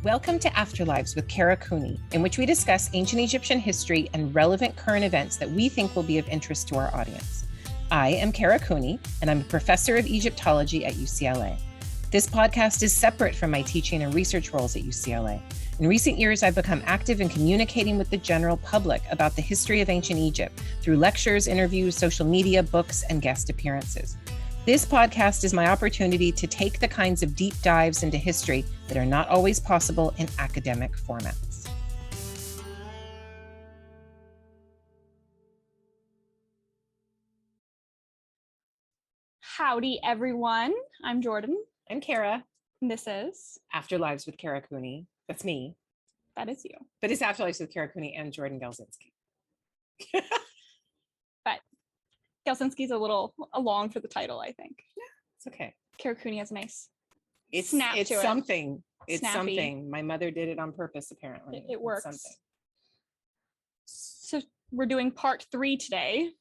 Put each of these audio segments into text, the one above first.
Welcome to Afterlives with Kara Cooney, in which we discuss ancient Egyptian history and relevant current events that we think will be of interest to our audience. I am Kara Cooney, and I'm a professor of Egyptology at UCLA. This podcast is separate from my teaching and research roles at UCLA. In recent years, I've become active in communicating with the general public about the history of ancient Egypt through lectures, interviews, social media, books, and guest appearances. This podcast is my opportunity to take the kinds of deep dives into history that are not always possible in academic formats. Howdy, everyone. I'm Jordan. I'm Kara. And this is Afterlives with Kara Cooney. That's me. That is you. But it's Afterlives with Kara Cooney and Jordan Gelsinski. But Gelsinski's a little long for the title, I think. Yeah, it's okay. Kara Cooney has a nice It's snap it's to something. it. It's Snappy. Something. My mother did it on purpose, apparently. It works. It's something. So we're doing part 3 today.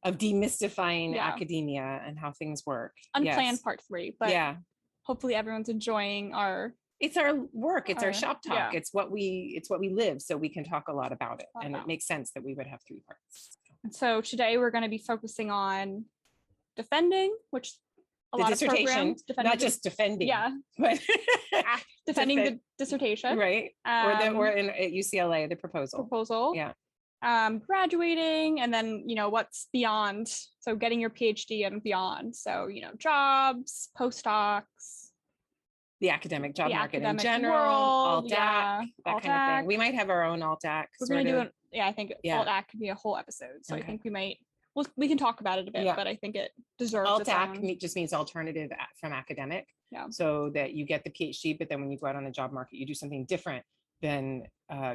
Of demystifying academia and how things work. Unplanned part 3, but yeah, hopefully everyone's enjoying our it's our work, it's our shop talk, yeah. it's what we live, so we can talk a lot about it, and it makes sense that we would have 3 parts. So today we're going to be focusing on defending, which a lot of programs, not just defending, but defending the dissertation, right? Or in at UCLA, the proposal, graduating, and then what's beyond, so getting your PhD and beyond, so jobs, postdocs, the academic job market in general, world, alt-ac, that kind of thing. We might have our own alt-ac. We're going to do it. Yeah, I think alt-ac could be a whole episode. So I think we might. Well, we can talk about it a bit, but I think it deserves alt-ac just means alternative from academic. Yeah. So that you get the PhD, but then when you go out on the job market, you do something different than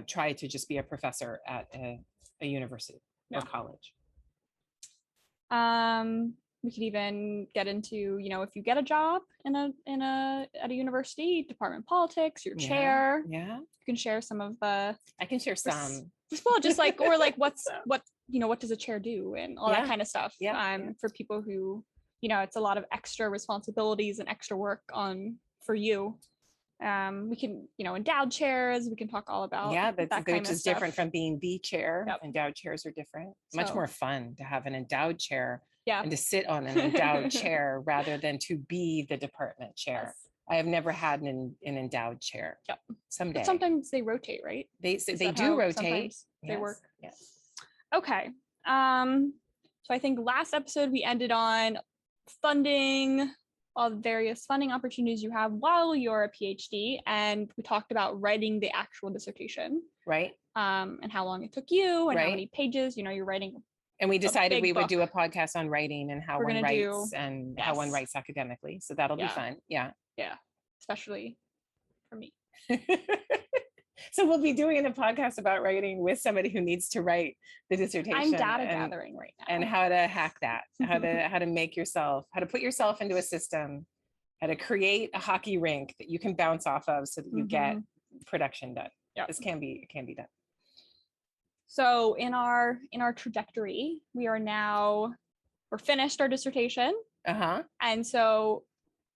try to just be a professor at a university or college. We could even get into, if you get a job at a university, department politics, your chair. Yeah. You can share some of the. I can share some. Well, just what does a chair do and all that kind of stuff. For people who, it's a lot of extra responsibilities and extra work for you. We can, endowed chairs, we can talk all about which is different from being the chair. Endowed chairs are different. Much more fun to have an endowed chair and to sit on an endowed chair rather than to be the department chair. I have never had an endowed chair. Someday. But sometimes they rotate, right? They do rotate. They work. Yes. Okay. So I think last episode we ended on funding, all the various funding opportunities you have while you're a PhD, and we talked about writing the actual dissertation, right? And how long it took you, and how many pages you're writing. And we decided we would do a podcast on writing and how one writes and how one writes academically. So that'll be fun. Yeah, especially for me. So we'll be doing a podcast about writing with somebody who needs to write the dissertation. I'm data gathering right now. And how to hack that, how to make yourself, how to put yourself into a system, how to create a hockey rink that you can bounce off of so that you get production done. It can be done. So in our trajectory, we're finished our dissertation. And so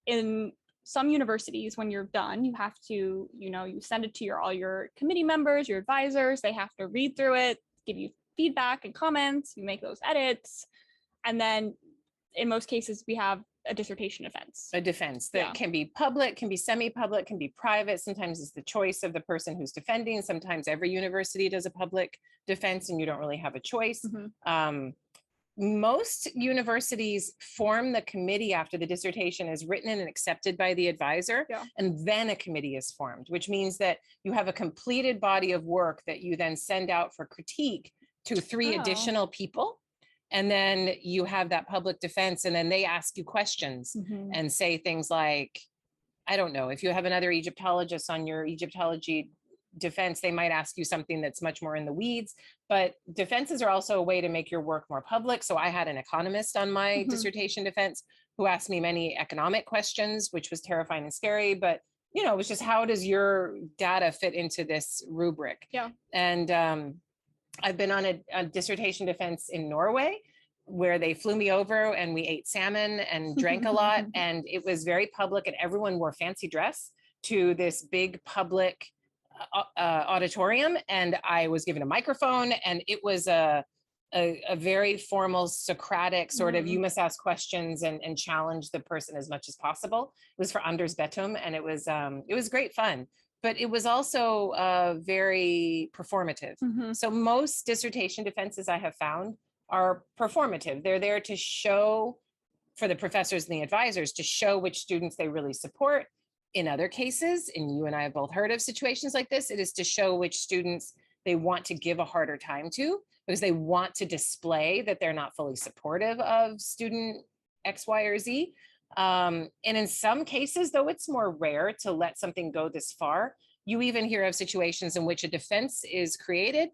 in some universities, when you're done, you have to, you send it to all your committee members, your advisors. They have to read through it, give you feedback and comments. You make those edits. And then in most cases, we have a dissertation defense. A defense that can be public, can be semi-public, can be private. Sometimes it's the choice of the person who's defending. Sometimes every university does a public defense and you don't really have a choice. Most universities form the committee after the dissertation is written and accepted by the advisor, and then a committee is formed, which means that you have a completed body of work that you then send out for critique to 3 additional people. And then you have that public defense, and then they ask you questions and say things like, I don't know, if you have another Egyptologist on your Egyptology defense, they might ask you something that's much more in the weeds, but defenses are also a way to make your work more public. So I had an economist on my dissertation defense who asked me many economic questions, which was terrifying and scary, but it was just, how does your data fit into this rubric? And I've been on a dissertation defense in Norway where they flew me over and we ate salmon and drank a lot, and it was very public, and everyone wore fancy dress to this big public auditorium, and I was given a microphone, and it was a very formal Socratic sort of, you must ask questions and challenge the person as much as possible. It was for Anders Bettum, and it was great fun, but it was also very performative. So most dissertation defenses I have found are performative. They're there to show, for the professors and the advisors, to show which students they really support. In other cases, and you and I have both heard of situations like this, it is to show which students they want to give a harder time to, because they want to display that they're not fully supportive of student X, Y, or Z. And in some cases, though it's more rare to let something go this far, you even hear of situations in which a defense is created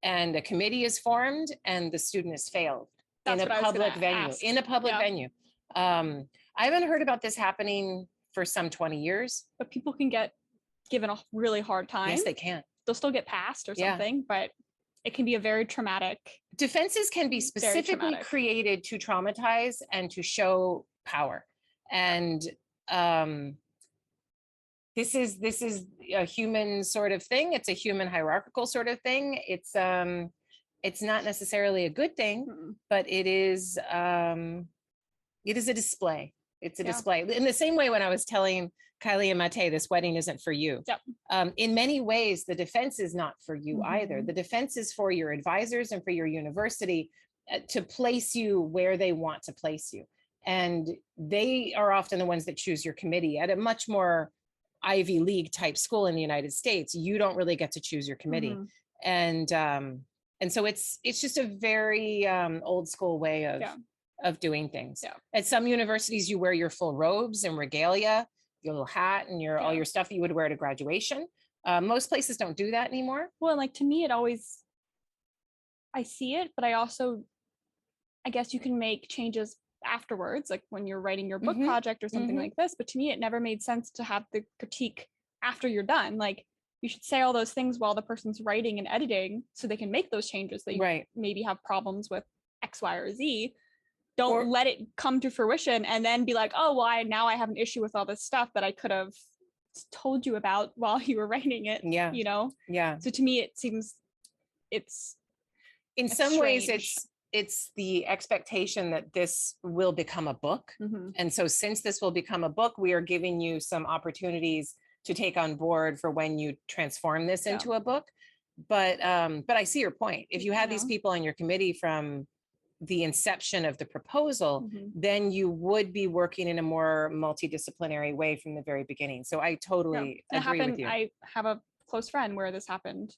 and a committee is formed and the student has failed in a public venue. In a public venue. I haven't heard about this happening for some 20 years. But people can get given a really hard time. Yes, they can. They'll still get passed or something, but it can be a very traumatic. Defenses can be specifically created to traumatize and to show power. And this is a human sort of thing. It's a human hierarchical sort of thing. It's not necessarily a good thing, but it is a display. It's a display. In the same way, when I was telling Kylie and Mate, this wedding isn't for you. In many ways, the defense is not for you either. The defense is for your advisors and for your university to place you where they want to place you. And they are often the ones that choose your committee. At a much more Ivy League type school in the United States, you don't really get to choose your committee. And so it's just a very old school way of doing things. At some universities, you wear your full robes and regalia, your little hat and all your stuff that you would wear to graduation. Most places don't do that anymore. Well, like to me, I see it, but I guess you can make changes afterwards, like when you're writing your book project or something like this. But to me, it never made sense to have the critique after you're done. Like you should say all those things while the person's writing and editing so they can make those changes that you maybe have problems with X, Y, or Z. Don't let it come to fruition and then be like, oh, well, now I have an issue with all this stuff that I could have told you about while you were writing it. You know? So to me, it seems it's in some ways it's the expectation that this will become a book. And so since this will become a book, we are giving you some opportunities to take on board for when you transform this into a book. But I see your point. If you had these people on your committee from the inception of the proposal, then you would be working in a more multidisciplinary way from the very beginning. So I totally agree with you. I have a close friend where this happened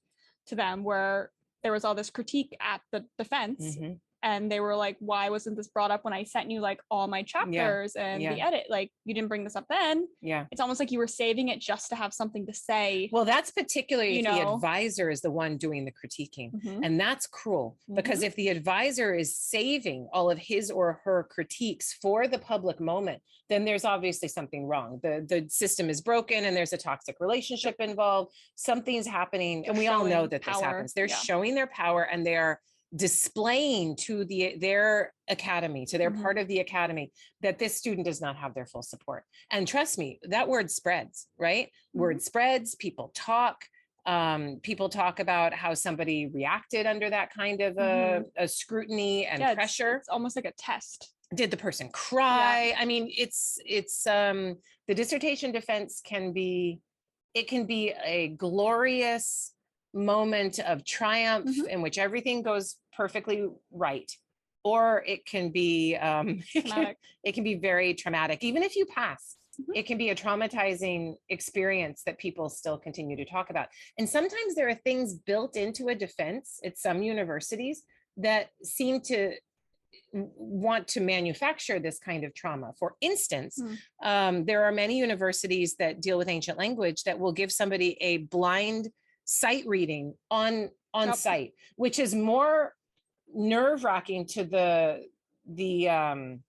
to them, where there was all this critique at the defense and they were like, why wasn't this brought up when I sent you like all my chapters and the edit? Like you didn't bring this up then. It's almost like you were saving it just to have something to say. Well, that's particularly if the advisor is the one doing the critiquing. And that's cruel because if the advisor is saving all of his or her critiques for the public moment, then there's obviously something wrong. The system is broken and there's a toxic relationship involved. Something's happening. And we all know that this happens. They're showing their power and they're displaying to their academy, to their part of the academy, that this student does not have their full support. And trust me, that word spreads, right? Word spreads, people talk about how somebody reacted under that kind of a scrutiny and pressure. It's almost like a test. Did the person cry? I mean, it's the dissertation defense can be a glorious moment of triumph in which everything goes perfectly right, or it can be it can be very traumatic. Even if you pass, it can be a traumatizing experience that people still continue to talk about. And sometimes there are things built into a defense at some universities that seem to want to manufacture this kind of trauma. For instance, there are many universities that deal with ancient language that will give somebody a blind sight reading on site, which is more nerve-wracking to the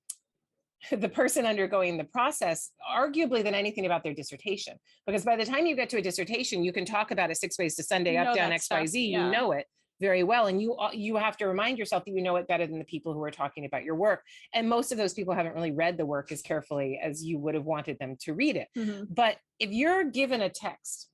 person undergoing the process, arguably, than anything about their dissertation. Because by the time you get to a dissertation, you can talk about it 6 ways to Sunday, up, down, XYZ, you know it very well. And you have to remind yourself that you know it better than the people who are talking about your work. And most of those people haven't really read the work as carefully as you would have wanted them to read it. But if you're given a text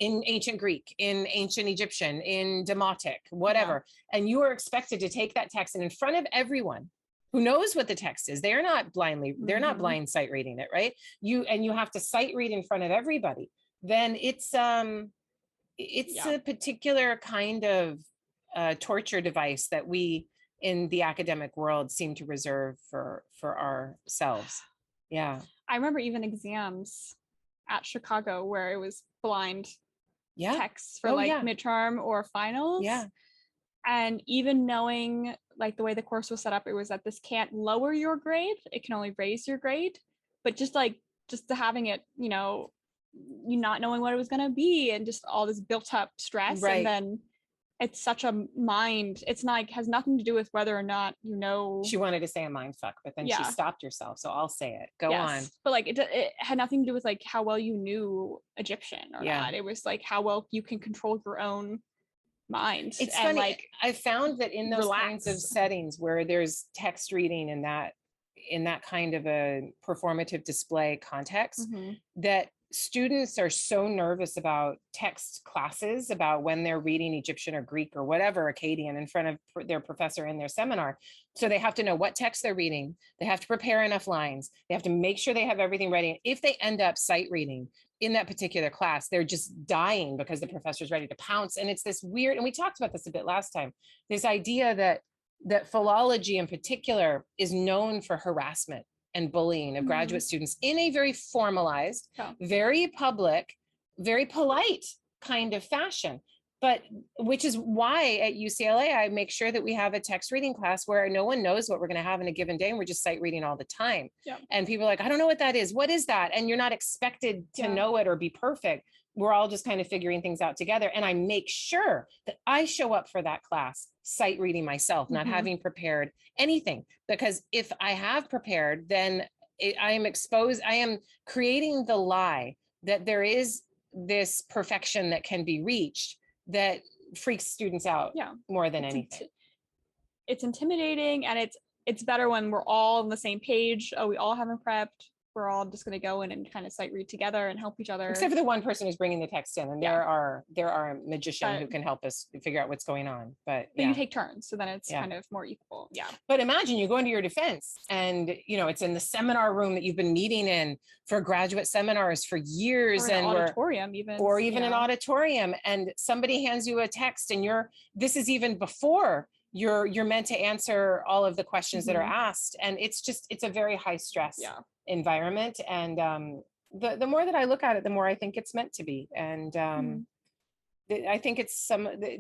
in ancient Greek, in ancient Egyptian, in Demotic, whatever. Yeah. And you are expected to take that text and in front of everyone who knows what the text is, they're not they're not blind sight reading it, right? You have to sight read in front of everybody. Then it's a particular kind of torture device that we in the academic world seem to reserve for ourselves. Yeah. I remember even exams at Chicago where it was blind texts for midterm or finals. Yeah. And even knowing like the way the course was set up, it was that this can't lower your grade, it can only raise your grade. But just having it, you not knowing what it was going to be and just all this built up stress. Right. And then it's such a mind, it's not, has nothing to do with whether or not, she wanted to say a mind fuck, but then she stopped herself. So I'll say it. Go on. But like, it had nothing to do with like how well you knew Egyptian or not. It was like how well you can control your own mind. It's and funny. Like, I found that in those kinds of settings where there's text reading in that kind of a performative display context, that students are so nervous about text classes, about when they're reading Egyptian or Greek or whatever Akkadian in front of their professor in their seminar. So they have to know what text they're reading. They have to prepare enough lines. They have to make sure they have everything ready. And if they end up sight reading in that particular class, they're just dying because the professor's ready to pounce. And it's this weird, and we talked about this a bit last time, this idea that philology in particular is known for harassment and bullying of graduate students in a very formalized, very public, very polite kind of fashion. But which is why at UCLA, I make sure that we have a text reading class where no one knows what we're going to have in a given day. And we're just sight reading all the time. Yeah. And people are like, I don't know what that is. What is that? And you're not expected to know it or be perfect. We're all just kind of figuring things out together. And I make sure that I show up for that class sight reading myself, not having prepared anything. Because if I have prepared, then I am creating the lie that there is this perfection that can be reached that freaks students out more than anything. It's intimidating, and it's better when we're all on the same page. Oh, we all haven't prepped. We're all just going to go in and kind of sight read together and help each other. Except for the one person who's bringing the text in, and there are a magician who can help us figure out what's going on. But you take turns, so then it's kind of more equal. Yeah. But imagine you go into your defense, and it's in the seminar room that you've been meeting in for graduate seminars for years, or an auditorium even, or even an auditorium, and somebody hands you a text, and this is even before you're meant to answer all of the questions that are asked, and it's a very high stress environment. And the more that I look at it, the more I think it's meant to be. And I think it's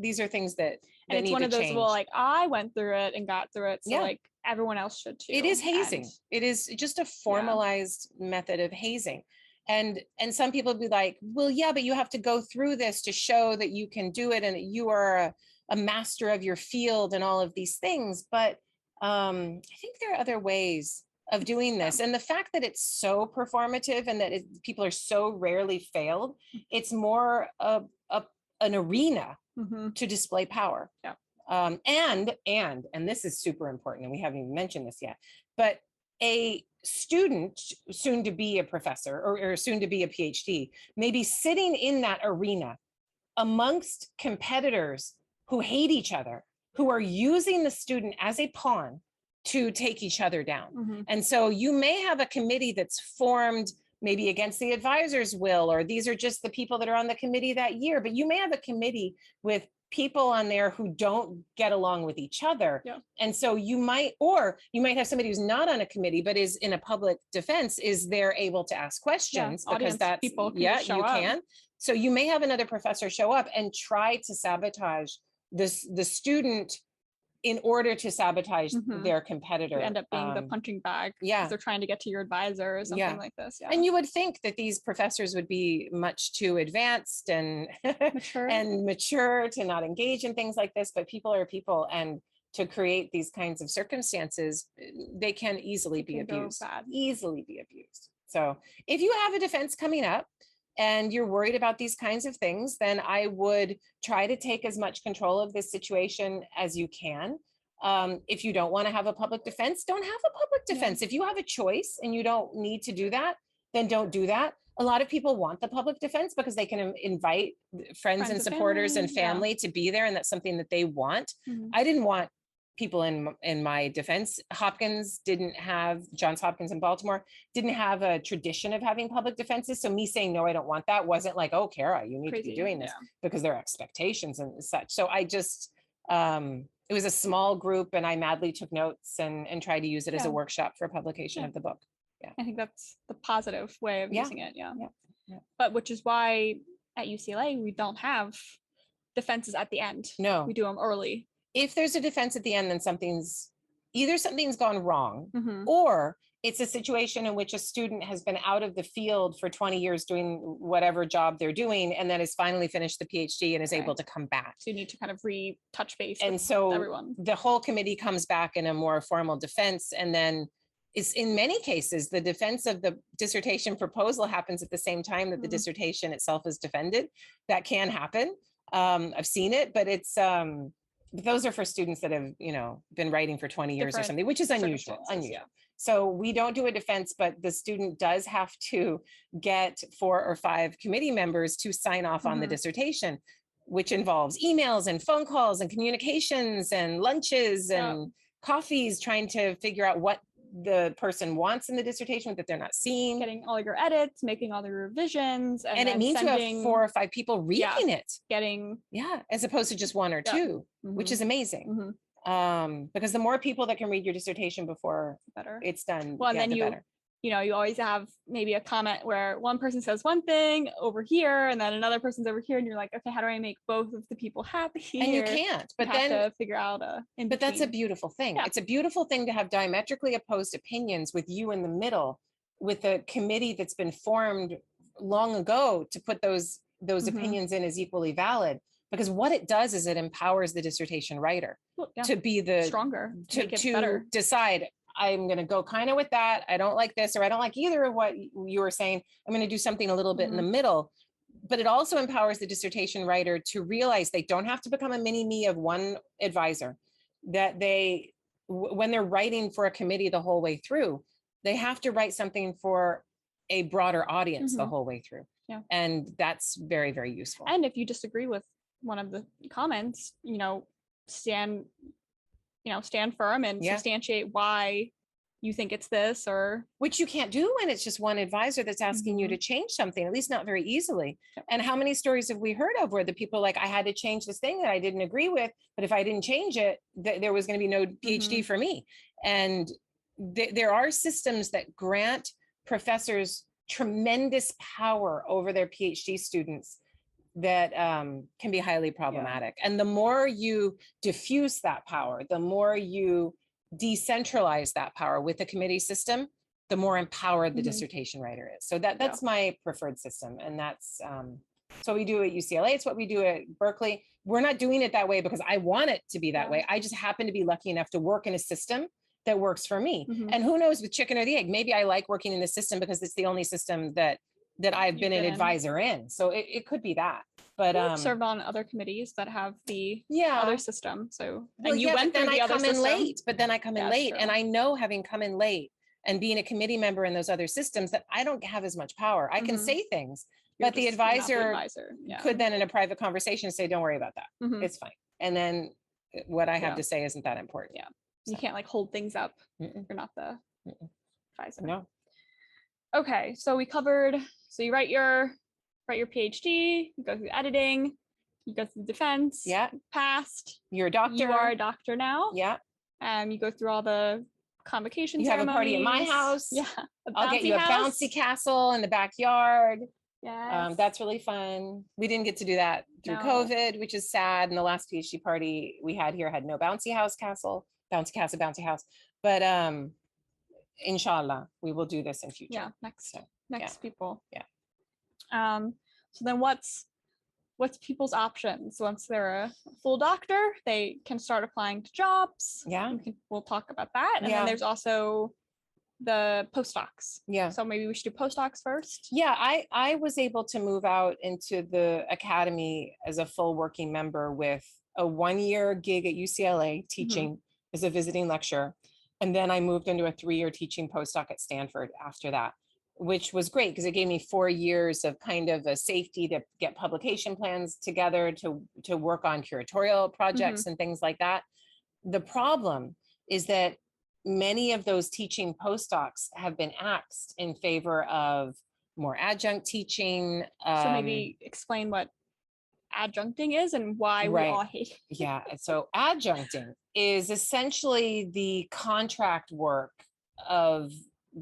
these are things that and it's one of those change. Well, like I went through it and got through it, so like everyone else should too. It is hazing. It is just a formalized method of hazing. And some people would be like, well, yeah, but you have to go through this to show that you can do it and that you are a master of your field and all of these things. But I think there are other ways of doing this. And the fact that it's so performative and that people are so rarely failed, it's more an arena to display power. Yeah. And this is super important, and we haven't even mentioned this yet, but a student, soon to be a professor or soon to be a PhD, may be sitting in that arena amongst competitors who hate each other, who are using the student as a pawn to take each other down. And so you may have a committee that's formed maybe against the advisor's will, or these are just the people that are on the committee that year, but you may have a committee with people on there who don't get along with each other. Yeah. And so you might have somebody who's not on a committee, but is in a public defense, is there able to ask questions because that's people can you up. Can. So you may have another professor show up and try to sabotage the student in order to sabotage their competitor. You end up being the punching bag. Yeah. They're trying to get to your advisor or something like this. Yeah. And you would think that these professors would be much too advanced and mature to not engage in things like this, but people are people, and to create these kinds of circumstances, they can easily be abused. So if you have a defense coming up and you're worried about these kinds of things, then I would try to take as much control of this situation as you can. If you don't want to have a public defense, don't have a public defense. If you have a choice and you don't need to do that, then don't do that. A lot of people want the public defense because they can invite friends and supporters and family to be there, and that's something that they want. I didn't want people in my defense. Johns Hopkins in Baltimore didn't have a tradition of having public defenses. So me saying, no, I don't want that wasn't like, oh, Kara, you need to be doing this, because there are expectations and such. So I just, it was a small group, and I madly took notes and tried to use it as a workshop for publication of the book. Yeah. I think that's the positive way of using it. Yeah. But which is why at UCLA, we don't have defenses at the end. No. We do them early. If there's a defense at the end, then something's gone wrong, or it's a situation in which a student has been out of the field for 20 years doing whatever job they're doing, and then has finally finished the PhD and is able to come back. So you need to kind of touch base and with so everyone. The whole committee comes back in a more formal defense, and then is in many cases the defense of the dissertation proposal happens at the same time that the dissertation itself is defended. That can happen. I've seen it, but it's those are for students that have, been writing for 20 years or something, which is unusual. So we don't do a defense, but the student does have to get 4 or 5 committee members to sign off on the dissertation, which involves emails and phone calls and communications and lunches and coffees, trying to figure out what the person wants in the dissertation that they're not seeing, getting all your edits, making all the revisions, and it means you have 4 or 5 people reading it, as opposed to just 1 or 2, which is amazing. Because the more people that can read your dissertation before it's done, well, and then you better. You always have maybe a comment where one person says one thing over here and then another person's over here, and you're like, okay, how do I make both of the people happy? And you can't, but then have to figure out but that's a beautiful thing. It's a beautiful thing to have diametrically opposed opinions with you in the middle, with a committee that's been formed long ago to put those opinions in as equally valid. Because what it does is it empowers the dissertation writer to be the stronger, to decide, I'm going to go kind of with that. I don't like this, or I don't like either of what you were saying. I'm going to do something a little bit in the middle. But it also empowers the dissertation writer to realize they don't have to become a mini me of one advisor, that when they're writing for a committee the whole way through, they have to write something for a broader audience the whole way through. And that's very, very useful. And if you disagree with one of the comments, stand firm and substantiate why you think it's this, or which you can't do when it's just one advisor that's asking you to change something, at least not very easily. And how many stories have we heard of where the people like, I had to change this thing that I didn't agree with, but if I didn't change it, there was going to be no PhD for me. And there are systems that grant professors tremendous power over their PhD students that can be highly problematic. And the more you diffuse that power, the more you decentralize that power with the committee system, the more empowered the dissertation writer is. So that's my preferred system. And that's so we do at UCLA. It's what we do at Berkeley. We're not doing it that way because I want it to be that way. I just happen to be lucky enough to work in a system that works for me. And who knows, with chicken or the egg, maybe I like working in the system because it's the only system that I've been an advisor in. So it could be that. But I've served on other committees that have the other system. So and you went through the other system. But then I come in late, and I know, having come in late and being a committee member in those other systems, that I don't have as much power. I can say things, but the advisor could then in a private conversation say, don't worry about that. It's fine. And then what I have to say isn't that important. You can't like hold things up. You're not the advisor. No. Okay, so we covered, so you write your PhD, you go through editing, you go through defense, passed. You're a doctor. You are a doctor now. You go through all the convocation ceremonies. You have a party at my house. I'll get you a bouncy castle in the backyard. That's really fun. We didn't get to do that through COVID, which is sad. And the last PhD party we had here had no bouncy house. But inshallah, we will do this in future. Next people. So then what's people's options once they're a full doctor? They can start applying to jobs. We'll talk about that. And then there's also the postdocs. So maybe we should do postdocs first. I was able to move out into the academy as a full working member with a 1-year gig at UCLA teaching as a visiting lecturer. And then I moved into a 3-year teaching postdoc at Stanford after that. which was great because it gave me 4 years of kind of a safety to get publication plans together, to work on curatorial projects and things like that. The problem is that many of those teaching postdocs have been axed in favor of more adjunct teaching. So maybe explain what adjuncting is and why we all hate it. Yeah, so adjuncting is essentially the contract work of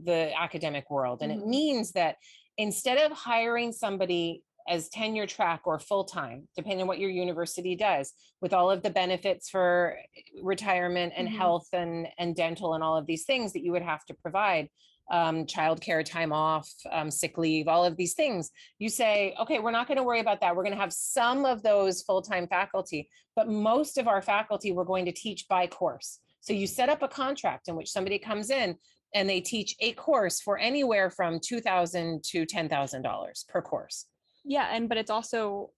the academic world. And it means that instead of hiring somebody as tenure track or full-time, depending on what your university does, with all of the benefits for retirement and health and dental and all of these things that you would have to provide, childcare, time off, sick leave, all of these things, you say, okay, we're not going to worry about that. We're going to have some of those full-time faculty, but most of our faculty we're going to teach by course. So you set up a contract in which somebody comes in and they teach a course for anywhere from $2,000 to $10,000 per course. Yeah, but it's also,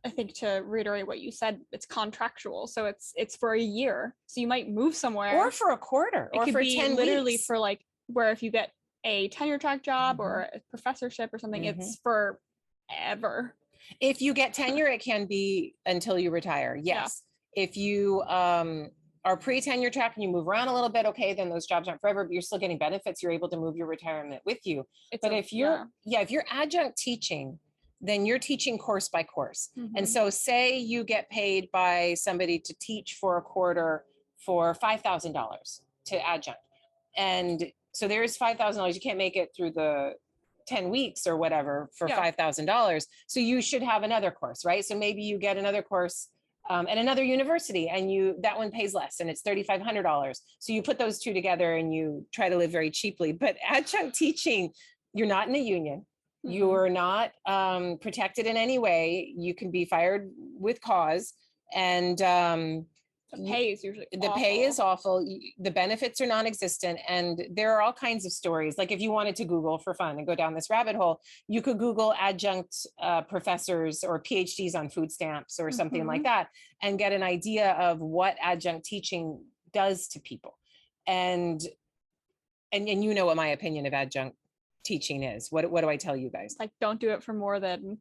I think, to reiterate what you said, it's contractual. So it's for a year. So you might move somewhere. Or for a quarter. It or could for be 10 literally weeks. for like, where if you get a tenure track job or a professorship or something, it's forever. If you get tenure, it can be until you retire. Yes. Yeah. If you are pre-tenure track and you move around a little bit, okay, then those jobs aren't forever, but you're still getting benefits. You're able to move your retirement with you. If you're adjunct teaching, then you're teaching course by course. And so say you get paid by somebody to teach for a quarter for $5,000 to adjunct. And so there's $5,000. You can't make it through the 10 weeks or whatever for $5,000. So you should have another course, right? So maybe you get another course at another university and that one pays less and it's $3,500. So you put those two together and you try to live very cheaply. But adjunct teaching, you're not in a union. You're not protected in any way. You can be fired with cause. And the pay is usually the pay is awful. The benefits are non-existent. And there are all kinds of stories. Like if you wanted to Google for fun and go down this rabbit hole, you could Google adjunct professors or PhDs on food stamps or something like that and get an idea of what adjunct teaching does to people. And you know what my opinion of adjunct teaching is. What do I tell you guys? Like, don't do it for more than,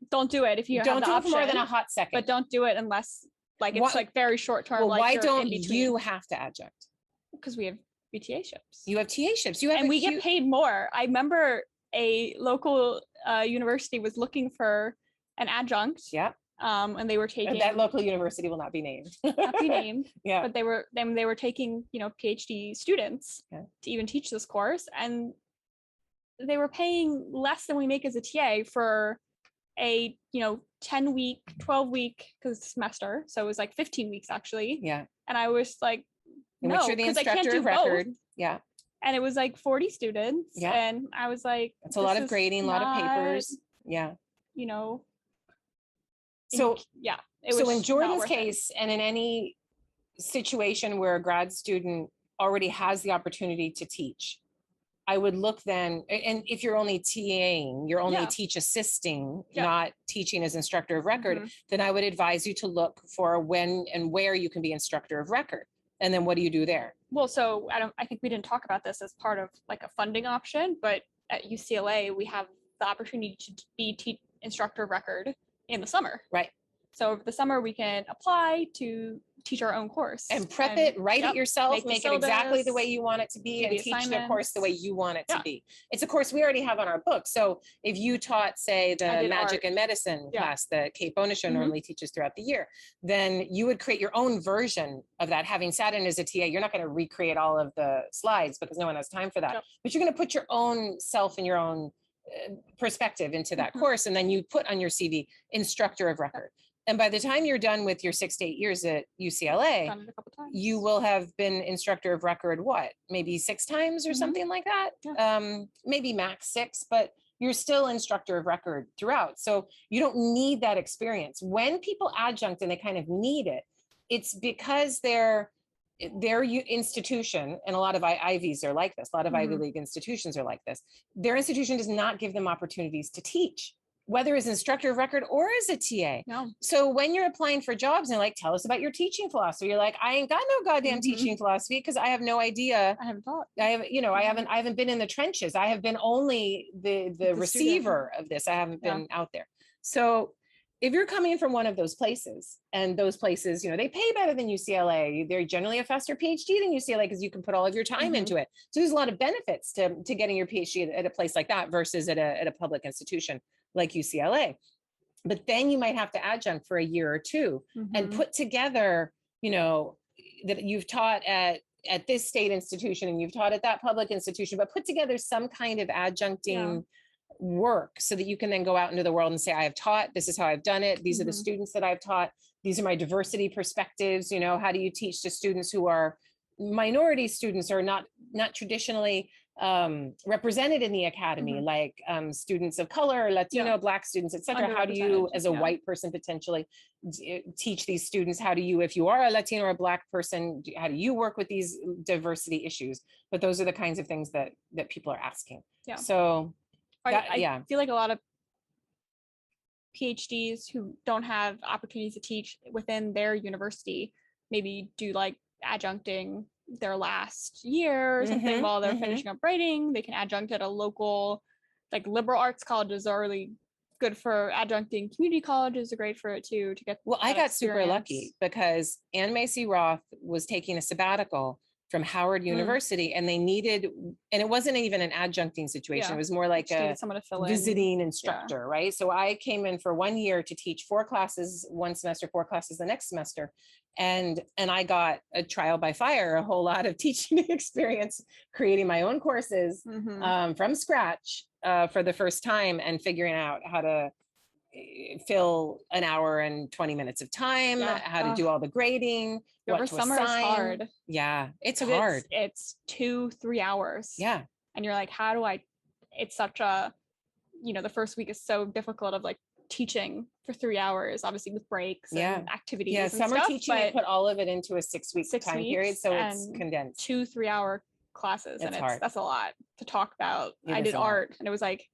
don't do it if you don't have the do option, it for more than a hot second. But don't do it unless it's like very short term. Well, like why don't you have to adjunct? Because we have BTA ships. You have TA ships. You have, and we get paid more. I remember a local university was looking for an adjunct. Yeah. And they were taking, that local university will not be named. Not be named. Yeah. But they were taking, PhD students to even teach this course, and they were paying less than we make as a TA for a 10-week, 12-week, because semester, so it was like 15 weeks actually. Yeah. And I was like, no, because I can't do record. Both. Yeah. And it was like 40 students. Yeah. And I was like, it's a lot of grading, a lot of papers. Yeah. So in Jordan's case, and in any situation where a grad student already has the opportunity to teach, I would look then, and if you're only TAing, you're only teach assisting, not teaching as instructor of record, then I would advise you to look for when and where you can be instructor of record. And then what do you do there? Well, so I think we didn't talk about this as part of like a funding option, but at UCLA, we have the opportunity to be instructor of record in the summer. Right. So over the summer, we can apply to teach our own course. And prep it, write it yourself, make it exactly the way you want it to be, and teach the course the way you want it to be. It's a course we already have on our book. So if you taught, say, the magic and medicine class that Kate Bonishow normally teaches throughout the year, then you would create your own version of that. Having sat in as a TA, you're not going to recreate all of the slides because no one has time for that. But you're going to put your own self and your own perspective into that course. And then you put on your CV, instructor of record. And by the time you're done with your 6 to 8 years at UCLA, you will have been instructor of record, maybe 6 times or something like that? Yeah. Maybe max 6, but you're still instructor of record throughout. So you don't need that experience. When people adjunct and they kind of need it, it's because their institution, and a lot of Ivies are like this, a lot of Ivy League institutions are like this, their institution does not give them opportunities to teach. whether as instructor of record or as a TA. No. So when you're applying for jobs and like, tell us about your teaching philosophy, you're like, I ain't got no goddamn teaching philosophy because I have no idea. I haven't taught. I haven't been in the trenches. I have been only the receiver of this. I haven't been out there. So if you're coming from one of those places, and those places, they pay better than UCLA, they're generally a faster PhD than UCLA because you can put all of your time into it. So there's a lot of benefits to getting your PhD at a place like that versus at a public institution like UCLA. But then you might have to adjunct for a year or two and put together, that you've taught at this state institution and you've taught at that public institution, but put together some kind of adjuncting work so that you can then go out into the world and say, I have taught, this is how I've done it. These are the students that I've taught. These are my diversity perspectives. How do you teach to students who are minority students or not traditionally represented in the academy, like students of color, Latino, Black students, et cetera. How do you, as a white person, potentially teach these students? How do you, if you are a Latino or a Black person, how do you work with these diversity issues? But those are the kinds of things that people are asking. So I feel like a lot of PhDs who don't have opportunities to teach within their university maybe do like adjuncting their last year or something while they're finishing up writing. They can adjunct at a local, like liberal arts colleges are really good for adjuncting. Community colleges are great for it too, to get. Well, I got super lucky because Ann Macy Roth was taking a sabbatical from Howard University and they needed, and it wasn't even an adjuncting situation. It was more like a visiting instructor, right? So I came in for 1 year to teach 4 classes one semester, 4 classes the next semester. And I got a trial by fire, a whole lot of teaching experience, creating my own courses from scratch for the first time and figuring out how to fill an hour and 20 minutes of time, how to do all the grading. Over summer is hard. Yeah, it's hard. It's 2-3 hours. Yeah. And you're like, how do I, it's such a, the first week is so difficult of like teaching for 3 hours, obviously with breaks and activities. Yeah, and summer stuff, teaching, you put all of it into a 6-week time period. So it's condensed. 2-3 hour classes. It's hard. That's a lot to talk about. I did art and it was like,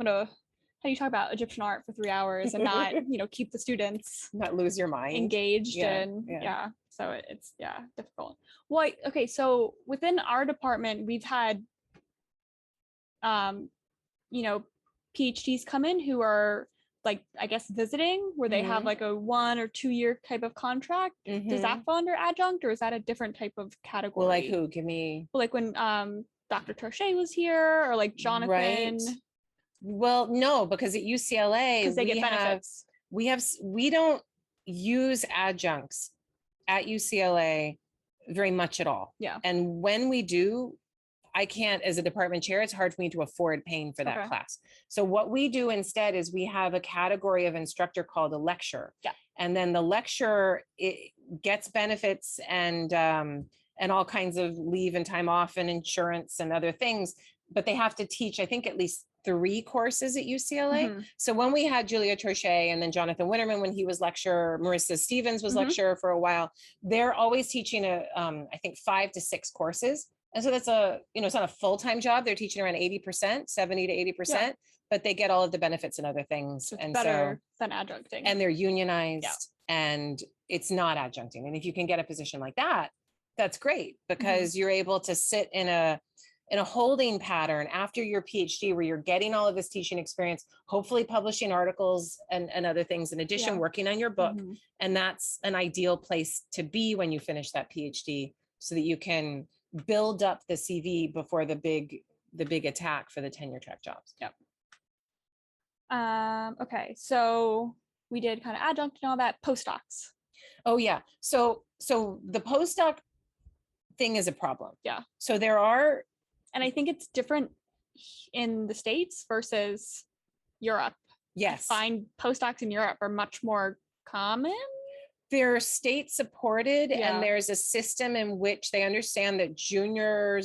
how do you talk about Egyptian art for 3 hours and not, keep the students not lose your mind engaged so it's difficult. Well, okay, so within our department, we've had, PhDs come in who are like, I guess, visiting where they have like a 1 or 2 year type of contract. Does that fall under adjunct or is that a different type of category? Well, like who? Give me. Well, like when Dr. Torche was here or like Jonathan. Right. Well, no, because at UCLA, because they get benefits. We don't use adjuncts at UCLA very much at all. Yeah. And when we do, I can't, as a department chair, it's hard for me to afford paying for that class. So what we do instead is we have a category of instructor called a lecturer. Yeah. And then the lecturer, it gets benefits and all kinds of leave and time off and insurance and other things, but they have to teach, I think, at least 3 courses at UCLA. So when we had Julia Torche and then Jonathan Winterman, when he was lecturer, Marissa Stevens was lecturer for a while, they're always teaching I think 5 to 6 courses. And so that's it's not a full-time job. They're teaching around 80%, 70 to 80%, but they get all of the benefits and other things. So it's better than adjuncting. And they're unionized and it's not adjuncting. And if you can get a position like that, that's great because you're able to sit in a holding pattern after your PhD where you're getting all of this teaching experience, hopefully publishing articles and other things in addition, working on your book. And that's an ideal place to be when you finish that PhD so that you can build up the CV before the big attack for the tenure track jobs. Yep. Okay, so we did kind of adjunct and all that. Postdocs. Oh yeah. So the postdoc thing is a problem. Yeah. So there are, and I think it's different in the States versus Europe. Yes. I find postdocs in Europe are much more common. They're state supported and there's a system in which they understand that junior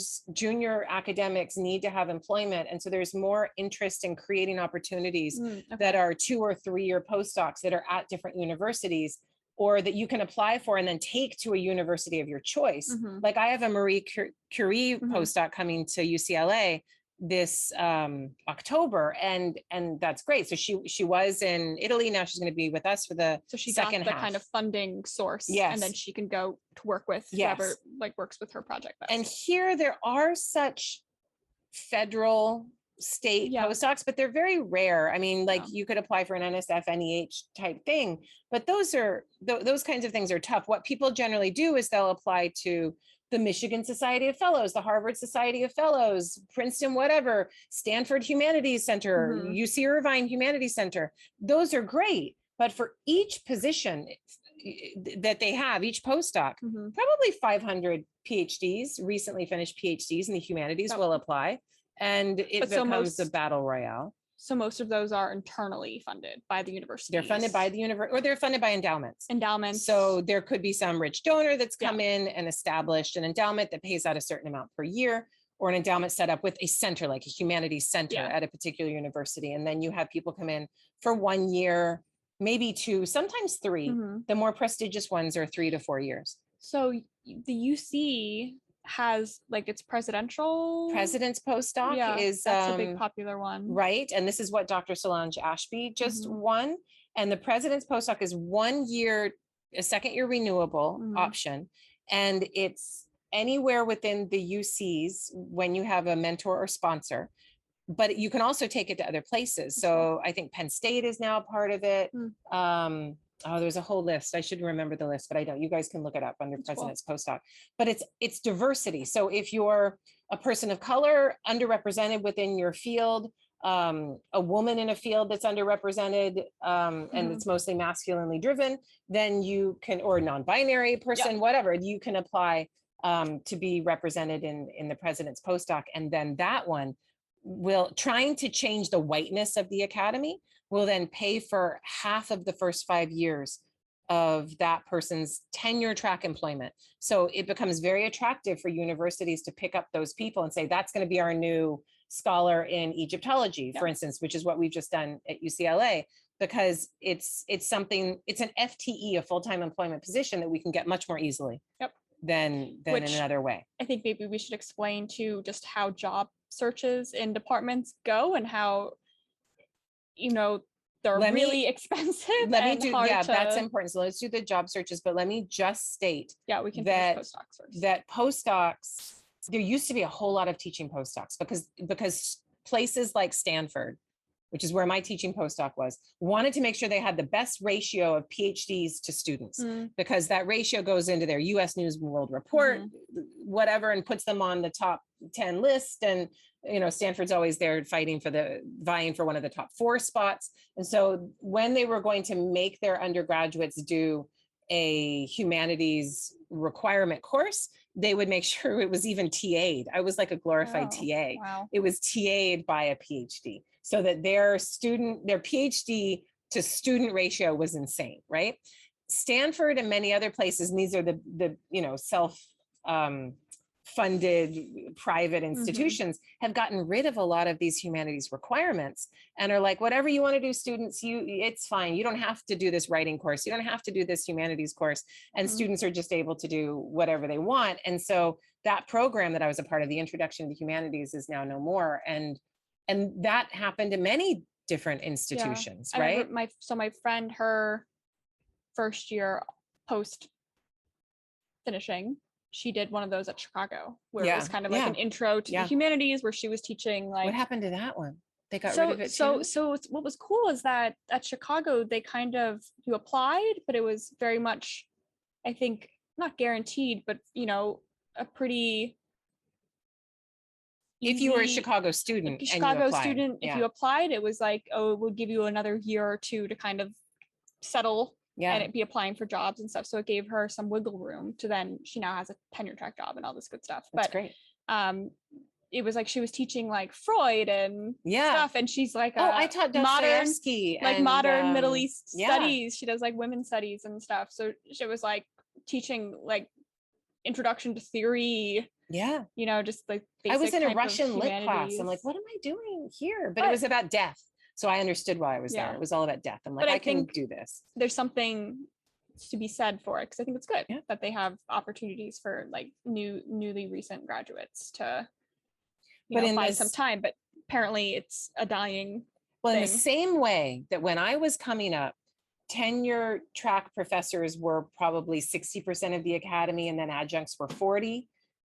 academics need to have employment. And so there's more interest in creating opportunities that are 2 or 3 year postdocs that are at different universities or that you can apply for and then take to a university of your choice. Like I have a Marie Curie postdoc coming to UCLA this October, and that's great. So she was in Italy. Now she's going to be with us for the so she second got the half. kind of funding source, Yes. and then she can go to work with whoever like works with her project best. And here there are such federal state postdocs, but they're very rare. I mean, like you could apply for an NSF NEH type thing, but those kinds of things are tough. What people generally do is they'll apply to the Michigan Society of Fellows, the Harvard Society of Fellows, Princeton, whatever, Stanford Humanities Center, UC Irvine Humanities Center. Those are great, but for each position that they have, each postdoc, probably 500 PhDs, recently finished PhDs in the humanities will apply, and it becomes a battle royale. So most of those are internally funded by the university. They're funded by the university, or they're funded by endowments. Endowments. So there could be some rich donor that's come in and established an endowment that pays out a certain amount per year, or an endowment set up with a center, like a humanities center at a particular university. And then you have people come in for 1 year, maybe 2, sometimes 3. The more prestigious ones are 3 to 4 years. So the UC has like its president's postdoc is that's a big popular one, right? And this is what Dr. Solange Ashby just won. And the president's postdoc is 1 year, a second year renewable option, and it's anywhere within the UCs when you have a mentor or sponsor, but you can also take it to other places. So I think Penn State is now a part of it. Oh, there's a whole list. I should remember the list, but I don't. You guys can look it up under President's Postdoc. But it's diversity. So if you're a person of color, underrepresented within your field, a woman in a field that's underrepresented, and it's mostly masculinely driven, then you can, or non-binary person, whatever, you can apply to be represented in the President's Postdoc. And then that one will, trying to change the whiteness of the academy, will then pay for half of the first 5 years of that person's tenure track employment. So it becomes very attractive for universities to pick up those people and say, that's going to be our new scholar in Egyptology, for instance, which is what we've just done at UCLA, because it's something, it's an FTE, a full-time employment position that we can get much more easily than in another way. I think maybe we should explain to just how job searches in departments go and how, you know, they're really expensive. That's important. So let's do the job searches, but let me just state we can finish postdocs first. That postdocs, there used to be a whole lot of teaching postdocs because places like Stanford, which is where my teaching postdoc was, wanted to make sure they had the best ratio of PhDs to students, because that ratio goes into their US News and World Report, whatever, and puts them on the top 10 list. And you know, Stanford's always there vying for one of the top 4 spots. And so when they were going to make their undergraduates do a humanities requirement course, they would make sure it was even TA'd. I was like a glorified TA. Wow. It was TA'd by a PhD, so that their PhD to student ratio was insane, right? Stanford and many other places, and these are the you know, self funded private institutions, have gotten rid of a lot of these humanities requirements and are like, whatever you want to do, students, it's fine. You don't have to do this writing course. You don't have to do this humanities course. And students are just able to do whatever they want. And so that program that I was a part of, the Introduction to Humanities, is now no more. And that happened to many different institutions, right? My friend, her first year post finishing, she did one of those at Chicago, where it was kind of like an intro to the humanities, where she was teaching like. What happened to that one? They got rid of it too? So what was cool is that at Chicago, they kind of, you applied, but it was very much, I think, not guaranteed, but you know, a pretty. If you were a Chicago student, if you applied, it was like, oh, we'll give you another year or 2 to kind of settle. And it'd be applying for jobs and stuff. So it gave her some wiggle room to then, she now has a tenure track job and all this good stuff. That's great. It was like she was teaching like Freud and stuff. And she's like, I taught Dostoevsky, modern Middle East studies. She does like women's studies and stuff. So she was like teaching like introduction to theory. You know, just like basic. I was in a Russian lit class. I'm like, what am I doing here? But it was about death. So I understood why I was there. It was all about death. I'm like, I can do this. There's something to be said for it, because I think it's good that they have opportunities for like newly recent graduates to. buy some time, but apparently it's a dying Well, thing. In the same way that when I was coming up, tenure track professors were probably 60% of the academy, and then adjuncts were 40.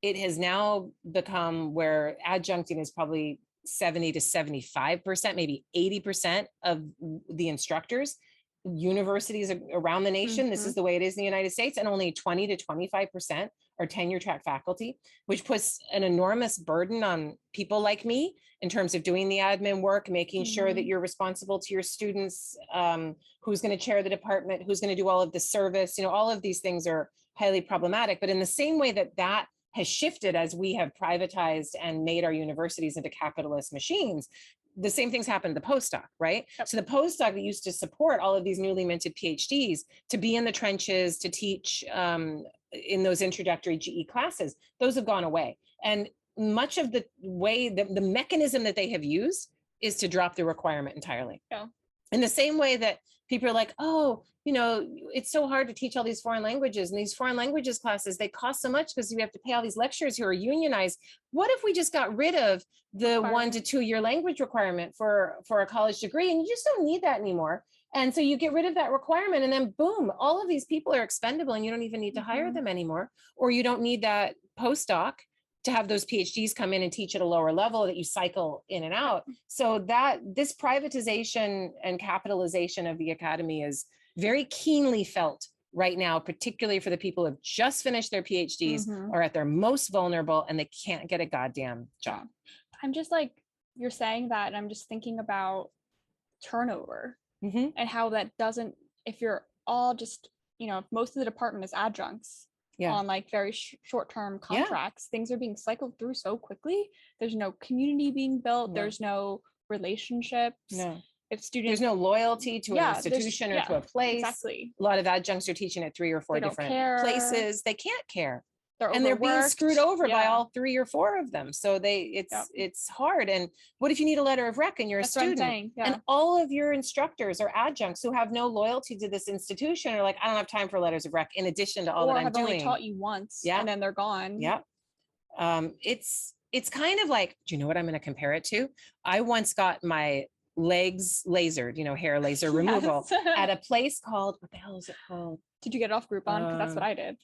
It has now become where adjuncting is probably 70 to 75%, maybe 80% of the instructors. Universities around the nation, this is the way it is in the United States, and only 20 to 25% are tenure track faculty, which puts an enormous burden on people like me in terms of doing the admin work, making sure that you're responsible to your students, who's going to chair the department, who's going to do all of the service. All of these things are highly problematic. But in the same way that has shifted as we have privatized and made our universities into capitalist machines, the same things happen to the postdoc, right? Yep. So the postdoc that used to support all of these newly minted PhDs to be in the trenches, to teach in those introductory GE classes, those have gone away. And much of the way, the mechanism that they have used is to drop the requirement entirely. Yeah. In the same way that people are like, oh, it's so hard to teach all these foreign languages, and these foreign languages classes, they cost so much because we have to pay all these lecturers who are unionized. What if we just got rid of the 1 to 2 year language requirement for a college degree, and you just don't need that anymore? And so you get rid of that requirement, and then boom, all of these people are expendable, and you don't even need to hire them anymore, or you don't need that postdoc to have those PhDs come in and teach at a lower level that you cycle in and out. So that this privatization and capitalization of the academy is very keenly felt right now, particularly for the people who have just finished their PhDs or at their most vulnerable, and they can't get a goddamn job. I'm just like, you're saying that, and I'm just thinking about turnover and how that doesn't, if you're all just, if most of the department is adjuncts, on like very short-term contracts, things are being cycled through so quickly. There's no community being built. There's no relationships. If students, there's no loyalty to an institution or to a place. Exactly. A lot of adjuncts are teaching at 3 or 4 different places. They can't care. And they're being screwed over by all 3 or 4 of them. So it's hard. And what if you need a letter of rec and you're a student? And all of your instructors are adjuncts who have no loyalty to this institution, or like, I don't have time for letters of rec in addition to all that I'm doing. Or have only taught you once and then they're gone. Yeah. It's kind of like, do you know what I'm going to compare it to? I once got my legs lasered, hair laser removal at a place called, what the hell is it called? Did you get it off Groupon? Because that's what I did.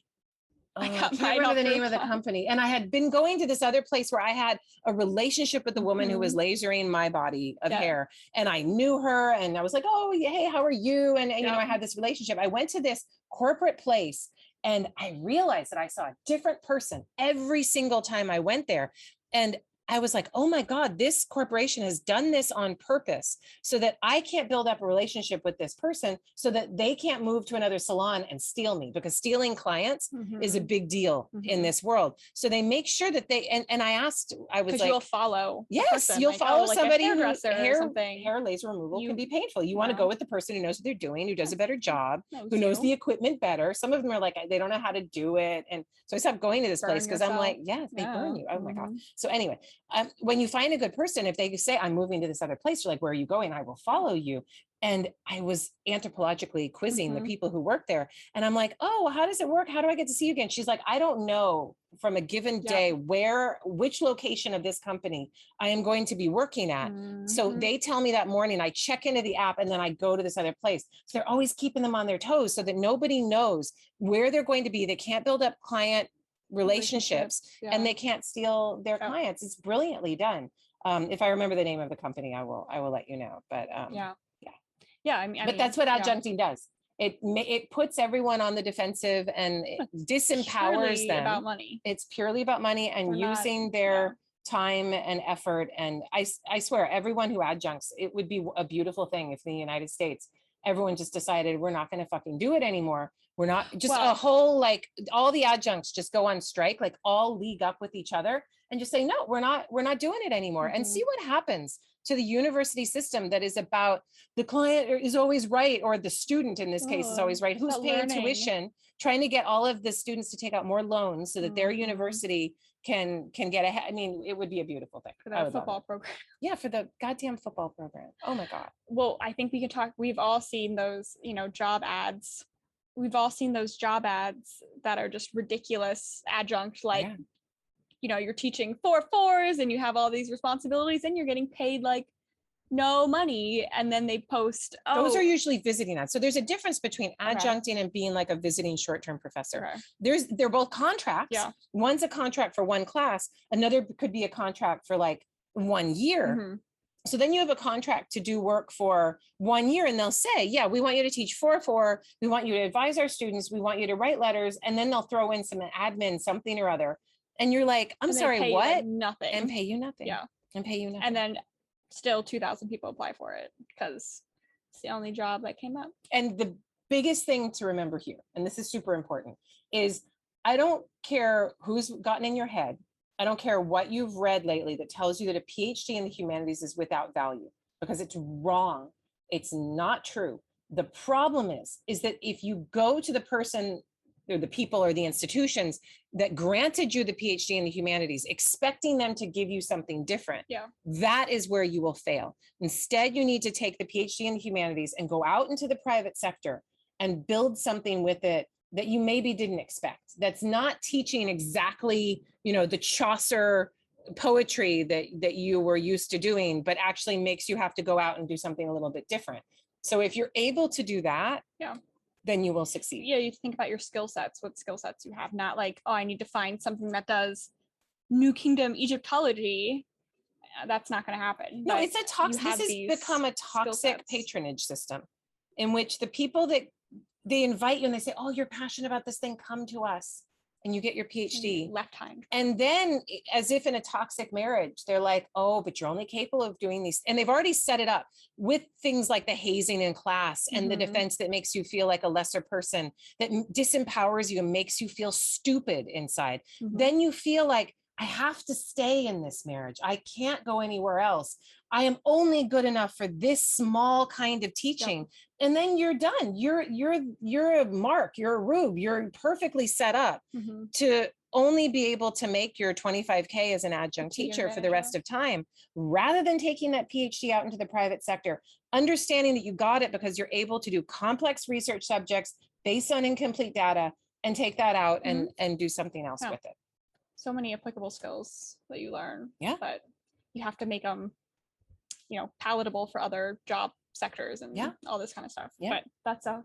I can't remember the name of the company. And I had been going to this other place where I had a relationship with the woman who was lasering my body of hair. And I knew her, and I was like, oh, hey, how are you? And I had this relationship. I went to this corporate place, and I realized that I saw a different person every single time I went there. And I was like, oh my God, this corporation has done this on purpose so that I can't build up a relationship with this person, so that they can't move to another salon and steal me, because stealing clients is a big deal in this world. So they make sure that they, and I asked, I was like, you'll follow. Yes, you'll follow somebody who hair laser removal can be painful. You want to go with the person who knows what they're doing, who does a better job, who knows the equipment better. Some of them are like, they don't know how to do it. And so I stopped going to this place because I'm like, they burn you. Oh my God. So anyway, when you find a good person, if they say, I'm moving to this other place, you're like, where are you going? I will follow you. And I was anthropologically quizzing the people who work there. And I'm like, oh, how does it work? How do I get to see you again? She's like, I don't know from a given day which location of this company I am going to be working at. So they tell me that morning, I check into the app, and then I go to this other place. So they're always keeping them on their toes so that nobody knows where they're going to be. They can't build up client relationships and they can't steal their clients. It's brilliantly done. If I remember the name of the company, I will let you know. But I mean, but that's what adjuncting does. It puts everyone on the defensive and it disempowers them. About money. It's purely about money and using their time and effort. And I swear, everyone who adjuncts, it would be a beautiful thing if in the United States everyone just decided we're not going to fucking do it anymore. We're not just a whole, like, all the adjuncts just go on strike, like all league up with each other and just say, no, we're not doing it anymore. And see what happens to the university system that is about the client is always right, or the student in this case is always right, who's paying tuition, trying to get all of the students to take out more loans so that their university can get ahead. I mean, it would be a beautiful thing for that football program. Yeah, for the goddamn football program. Oh my God. Well, I think we can talk. We've all seen those, job ads. We've all seen those job ads that are just ridiculous adjunct, like you're teaching 4 4s and you have all these responsibilities and you're getting paid like no money, and then they post, those are usually visiting that. So there's a difference between adjuncting and being like a visiting short-term professor. They're both contracts. One's a contract for one class, another could be a contract for like 1 year. So then you have a contract to do work for 1 year, and they'll say, yeah, we want you to teach 4-4. We want you to advise our students. We want you to write letters. And then they'll throw in some admin, something or other. And you're like, I'm sorry, what? Like nothing. And pay you nothing. Yeah. And pay you nothing. And then still 2,000 people apply for it because it's the only job that came up. And the biggest thing to remember here, and this is super important, is I don't care who's gotten in your head. I don't care what you've read lately that tells you that a PhD in the humanities is without value, because it's wrong. It's not true. The problem is that if you go to the person or the people or the institutions that granted you the PhD in the humanities, expecting them to give you something different, that is where you will fail. Instead, you need to take the PhD in the humanities and go out into the private sector and build something with it that you maybe didn't expect. That's not teaching exactly, the Chaucer poetry that you were used to doing, but actually makes you have to go out and do something a little bit different. So if you're able to do that, then you will succeed. Yeah, you think about your skill sets, what skill sets you have, not like, I need to find something that does New Kingdom Egyptology. That's not going to happen. No, it's a toxic, this has become a toxic patronage system in which the people that they invite you and they say, oh, you're passionate about this thing, come to us. And you get your PhD. Left time. And then as if in a toxic marriage, they're like, oh, but you're only capable of doing these. And they've already set it up with things like the hazing in class and the defense that makes you feel like a lesser person, that disempowers you and makes you feel stupid inside. Then you feel like, I have to stay in this marriage. I can't go anywhere else. I am only good enough for this small kind of teaching. And then you're done. You're a Mark, you're a Rube, you're perfectly set up to only be able to make your 25K as an adjunct teacher for the rest of time, rather than taking that PhD out into the private sector, understanding that you got it because you're able to do complex research subjects based on incomplete data and take that out and do something else with it. So many applicable skills that you learn, but you have to make them, palatable for other job sectors and all this kind of stuff. But that's our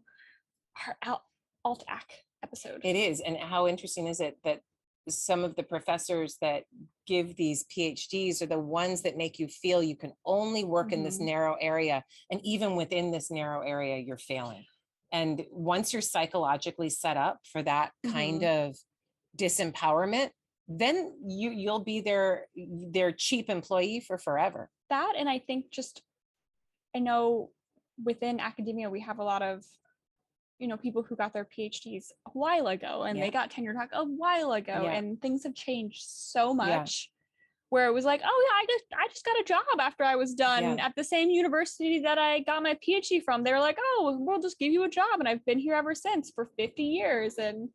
alt-ac episode. It is. And how interesting is it that some of the professors that give these PhDs are the ones that make you feel you can only work in this narrow area. And even within this narrow area, you're failing. And once you're psychologically set up for that kind of disempowerment, then you'll be their cheap employee for forever. That, and I think I know within academia, we have a lot of, people who got their PhDs a while ago and they got tenure track a while ago and things have changed so much where it was like, oh yeah, I just got a job after I was done at the same university that I got my PhD from. They're like, oh, we'll just give you a job. And I've been here ever since for 50 years. And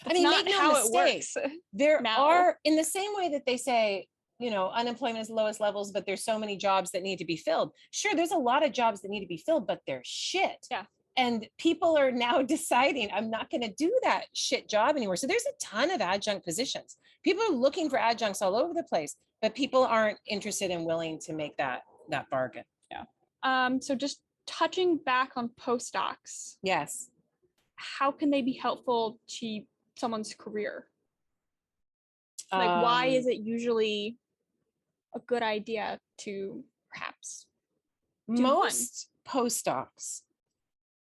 I mean, make no mistake. There are, in the same way that they say, unemployment is the lowest levels, but there's so many jobs that need to be filled. Sure, there's a lot of jobs that need to be filled, but they're shit. Yeah. And people are now deciding, I'm not going to do that shit job anymore. So there's a ton of adjunct positions. People are looking for adjuncts all over the place, but people aren't interested and willing to make that bargain. Yeah. So just touching back on postdocs. Yes. How can they be helpful to someone's career? Like, why is it usually a good idea to perhaps most postdocs,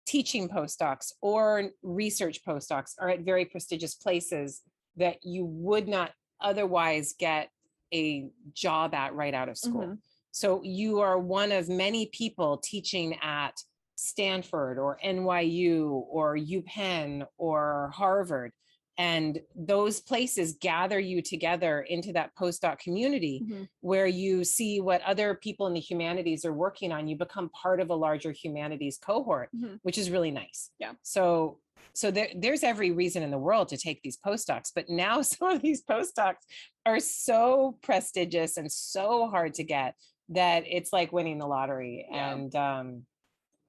teaching postdocs or research postdocs are at very prestigious places that you would not otherwise get a job at right out of school. So you are one of many people teaching at Stanford or NYU or UPenn or Harvard. And those places gather you together into that postdoc community where you see what other people in the humanities are working on. You become part of a larger humanities cohort, which is really nice. Yeah. So there's every reason in the world to take these postdocs, but now some of these postdocs are so prestigious and so hard to get that it's like winning the lottery. Yeah. And, and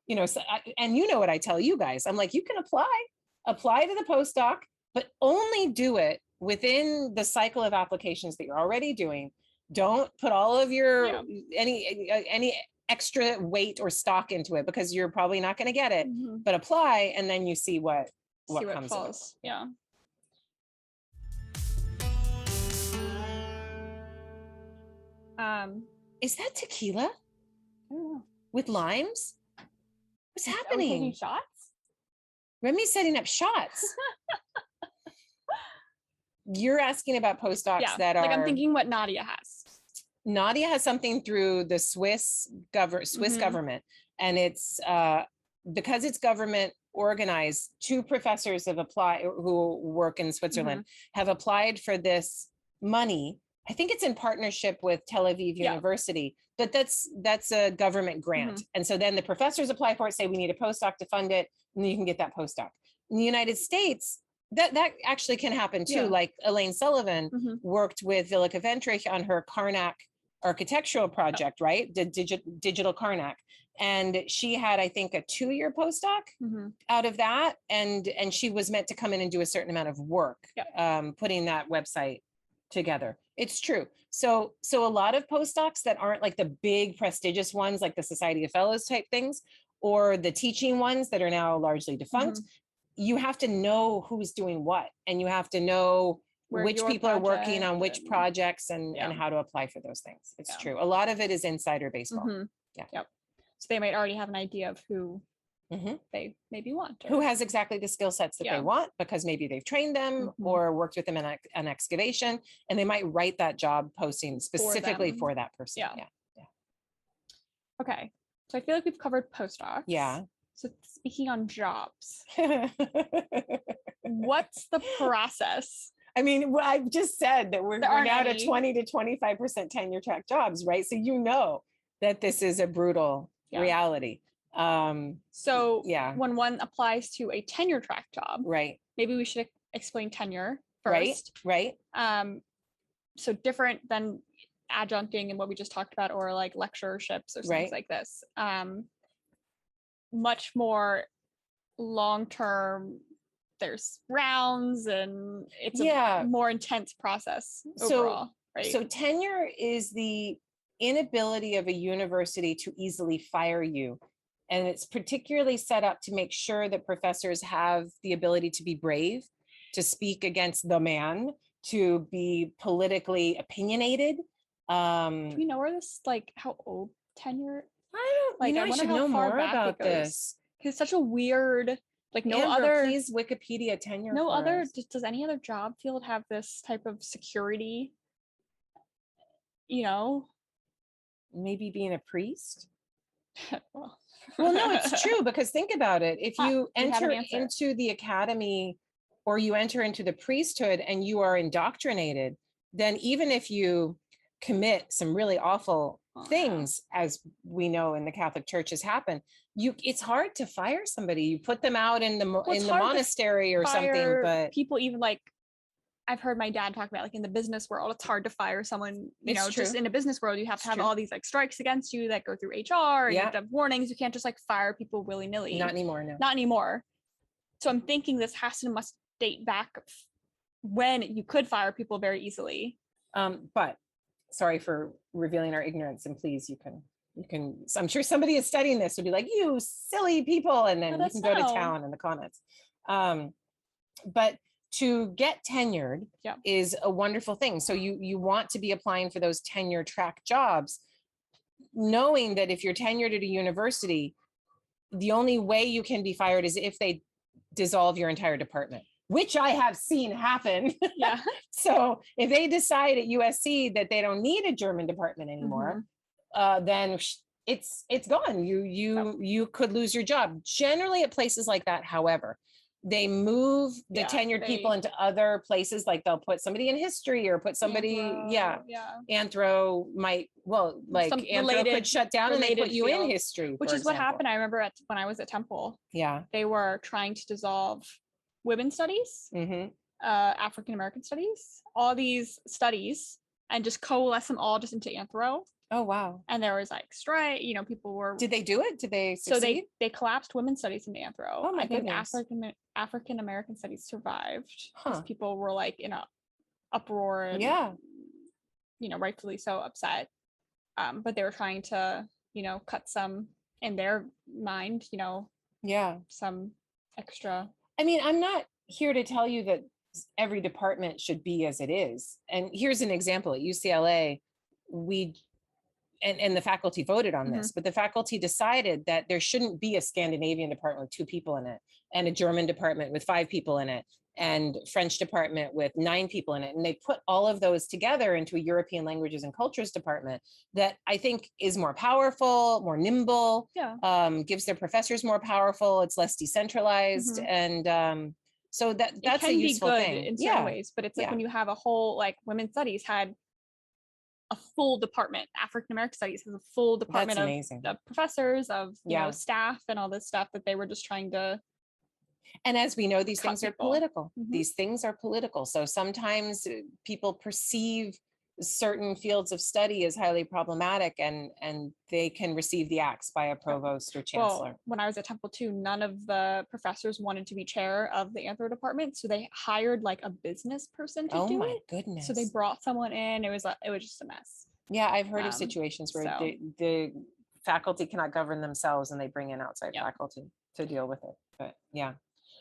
what I tell you guys, I'm like, you can apply to the postdoc, but only do it within the cycle of applications that you're already doing, don't put all of your any extra weight or stock into it, because you're probably not going to get it. But apply, and then you see what comes of it. Yeah. Is that tequila? I don't know. With limes? What's happening? Are we taking shots? Remy's setting up shots. You're asking about postdocs that are... Like, I'm thinking what Nadia has. Nadia has something through the Swiss government, and it's because it's government organized. 2 professors have applied, who work in Switzerland, have applied for this money. I think it's in partnership with Tel Aviv University, but that's a government grant. And so then the professors apply for it, say we need a postdoc to fund it, and then you can get that postdoc. In the United States, that actually can happen too. Like Elaine Sullivan worked with Villeke Ventrich on her Karnak architectural project, right? The digital Karnak. And she had, I think, a 2-year postdoc out of that. And she was meant to come in and do a certain amount of work, putting that website together. It's true. So a lot of postdocs that aren't like the big prestigious ones, like the Society of Fellows type things, or the teaching ones that are now largely defunct, you have to know who's doing what, and you have to know which people are working on which projects and how to apply for those things. It's true. A lot of it is insider baseball. So they might already have an idea of who they maybe want. Who has exactly the skill sets that they want, because maybe they've trained them or worked with them in an excavation, and they might write that job posting specifically for that person. Okay. So I feel like we've covered postdocs. Yeah. So speaking on jobs, what's the process? I mean, I've just said that we're now to 20 to 25% tenure track jobs, right? So you know that this is a brutal reality. So when one applies to a tenure track job, maybe we should explain tenure first. Right. So different than adjuncting and what we just talked about, or like lectureships or things like this. Much more long-term. There's rounds, and it's a more intense process overall. So tenure is the inability of a university to easily fire you. And it's particularly set up to make sure that professors have the ability to be brave, to speak against the man, to be politically opinionated. Do we know where this, like, how old tenure? I don't, like, I should know more about this. Because it's such a weird, like, no Amber, other, please Wikipedia tenure. No other, does any other job field have this type of security? You know? Maybe being a priest? Well, no, it's true, because think about it. If you enter into the academy, or you enter into the priesthood and you are indoctrinated, then even if you commit some really awful things, as we know in the Catholic Church has happened, it's hard to fire somebody. You put them out in the monastery or something. But people, even like, I've heard my dad talk about, like, in the business world, it's hard to fire someone, you know, just in a business world, you have to have all these like strikes against you that go through HR, and you have to have warnings. You can't just like fire people willy-nilly. Not anymore, no. Not anymore. So I'm thinking this must date back when you could fire people very easily. But sorry for revealing our ignorance, and please, you can, I'm sure somebody is studying this would be like, you silly people, and then you can go to town in the comments. But to get tenured is a wonderful thing. So you want to be applying for those tenure track jobs, knowing that if you're tenured at a university, the only way you can be fired is if they dissolve your entire department, which I have seen happen. So if they decide at USC that they don't need a German department anymore, then it's gone. You could lose your job. Generally at places like that, however, they move the tenured people into other places. Like they'll put somebody in history, or put somebody, Anthro might, like Anthro could shut down and they put you in history. Which is what happened. I remember when I was at Temple. They were trying to dissolve women's studies, African American studies, all these studies, and just coalesce them all just into Anthro. Oh, wow. And there was like strike, you know, people were... Did they do it? Did they succeed? So they collapsed women's studies into Anthro. Oh, my I think goodness. African American studies survived because people were like in a uproar and, yeah, rightfully so upset. But they were trying to, cut some, in their mind, yeah. some extra. I mean, I'm not here to tell you that every department should be as it is. And here's an example. At UCLA, we and the faculty voted on this, but the faculty decided that there shouldn't be a Scandinavian department with 2 people in it, and a German department with 5 people in it, and French department with 9 people in it. And they put all of those together into a European languages and cultures department that I think is more powerful, more nimble, gives their professors more powerful. It's less decentralized. And so that's a useful thing in certain ways, but it's like when you have a whole, like women's studies had a full department, African American studies has a full department of professors, of staff and all this stuff that they were just trying to. And as we know, these things are political. These things are political. So sometimes people perceive certain fields of study as highly problematic, and they can receive the axe by a provost or chancellor. Well, when I was at Temple too, none of the professors wanted to be chair of the anthro department, so they hired like a business person to do it. Oh my goodness! So they brought someone in. It was just a mess. Yeah, I've heard of situations where the faculty cannot govern themselves, and they bring in outside faculty to deal with it. But yeah.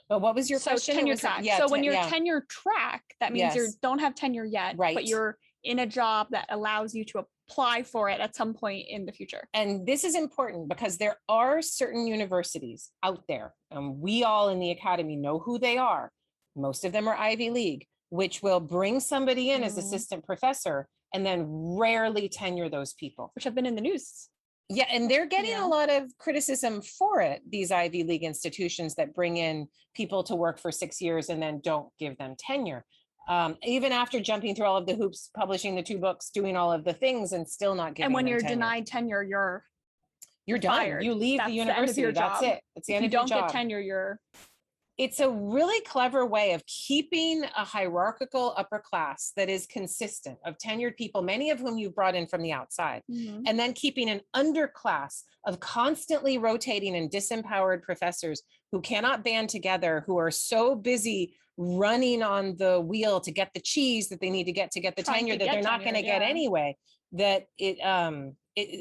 But what was your question? Tenure track. So when you're tenure track, that means you don't have tenure yet, but you're in a job that allows you to apply for it at some point in the future. And this is important because there are certain universities out there, and we all in the academy know who they are. Most of them are Ivy League, which will bring somebody in as assistant professor and then rarely tenure those people. Which have been in the news. Yeah, and they're getting a lot of criticism for it, these Ivy League institutions that bring in people to work for 6 years and then don't give them tenure. Even after jumping through all of the hoops, publishing the 2 books, doing all of the things, and still not giving them tenure. And when you're denied tenure, you're done. Fired. You leave the university. That's it. It's the end of your job. If you don't get tenure, It's a really clever way of keeping a hierarchical upper class that is consistent of tenured people, many of whom you've brought in from the outside, and then keeping an underclass of constantly rotating and disempowered professors who cannot band together, who are so busy running on the wheel to get the cheese that they need to get the tenure that they're not going to get anyway, that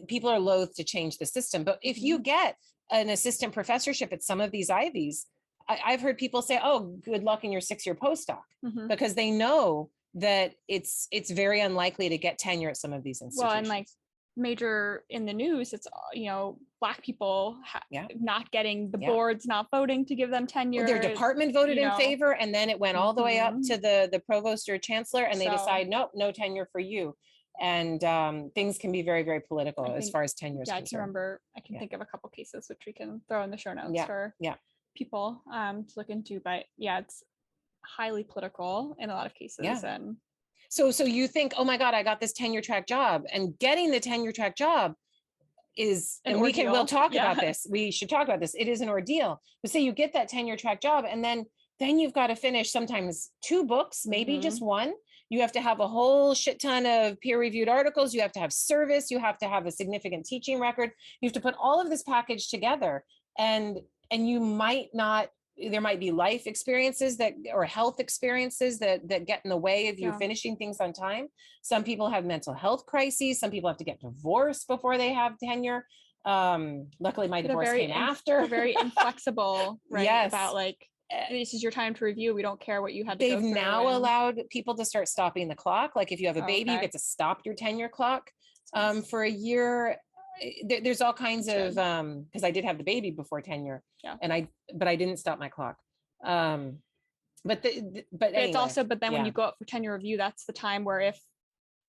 people are loath to change the system. But if you get an assistant professorship at some of these Ivies, I've heard people say, oh, good luck in your 6-year postdoc, because they know that it's very unlikely to get tenure at some of these institutions. Well, and like major in the news, it's, Black people not getting the boards, not voting to give them tenure. Their department voted in favor, and then it went all the way up to the provost or chancellor, and they decide, nope, no tenure for you. And things can be very, very political as far as tenure is concerned. I can think of a couple cases which we can throw in the show notes for people to look into, but it's highly political in a lot of cases. And so you think, oh my God, I got this tenure track job, and getting the tenure track job is, and we'll talk about this. We should talk about this. It is an ordeal. But say you get that tenure track job, and then you've got to finish sometimes 2 books, maybe just 1. You have to have a whole shit ton of peer-reviewed articles. You have to have service. You have to have a significant teaching record. You have to put all of this package together, and you might not, there might be life experiences or health experiences that get in the way of you finishing things on time. Some people have mental health crises. Some people have to get divorced before they have tenure. Luckily my divorce came after. They're very inflexible, right? Yes. About like, this is your time to review. We don't care what you had to go through. They've now allowed people to start stopping the clock. Like if you have a baby, you get to stop your tenure clock for a year. There's all kinds of because I did have the baby before tenure, but I didn't stop my clock. But anyway, it's also, but then when you go up for tenure review, that's the time where if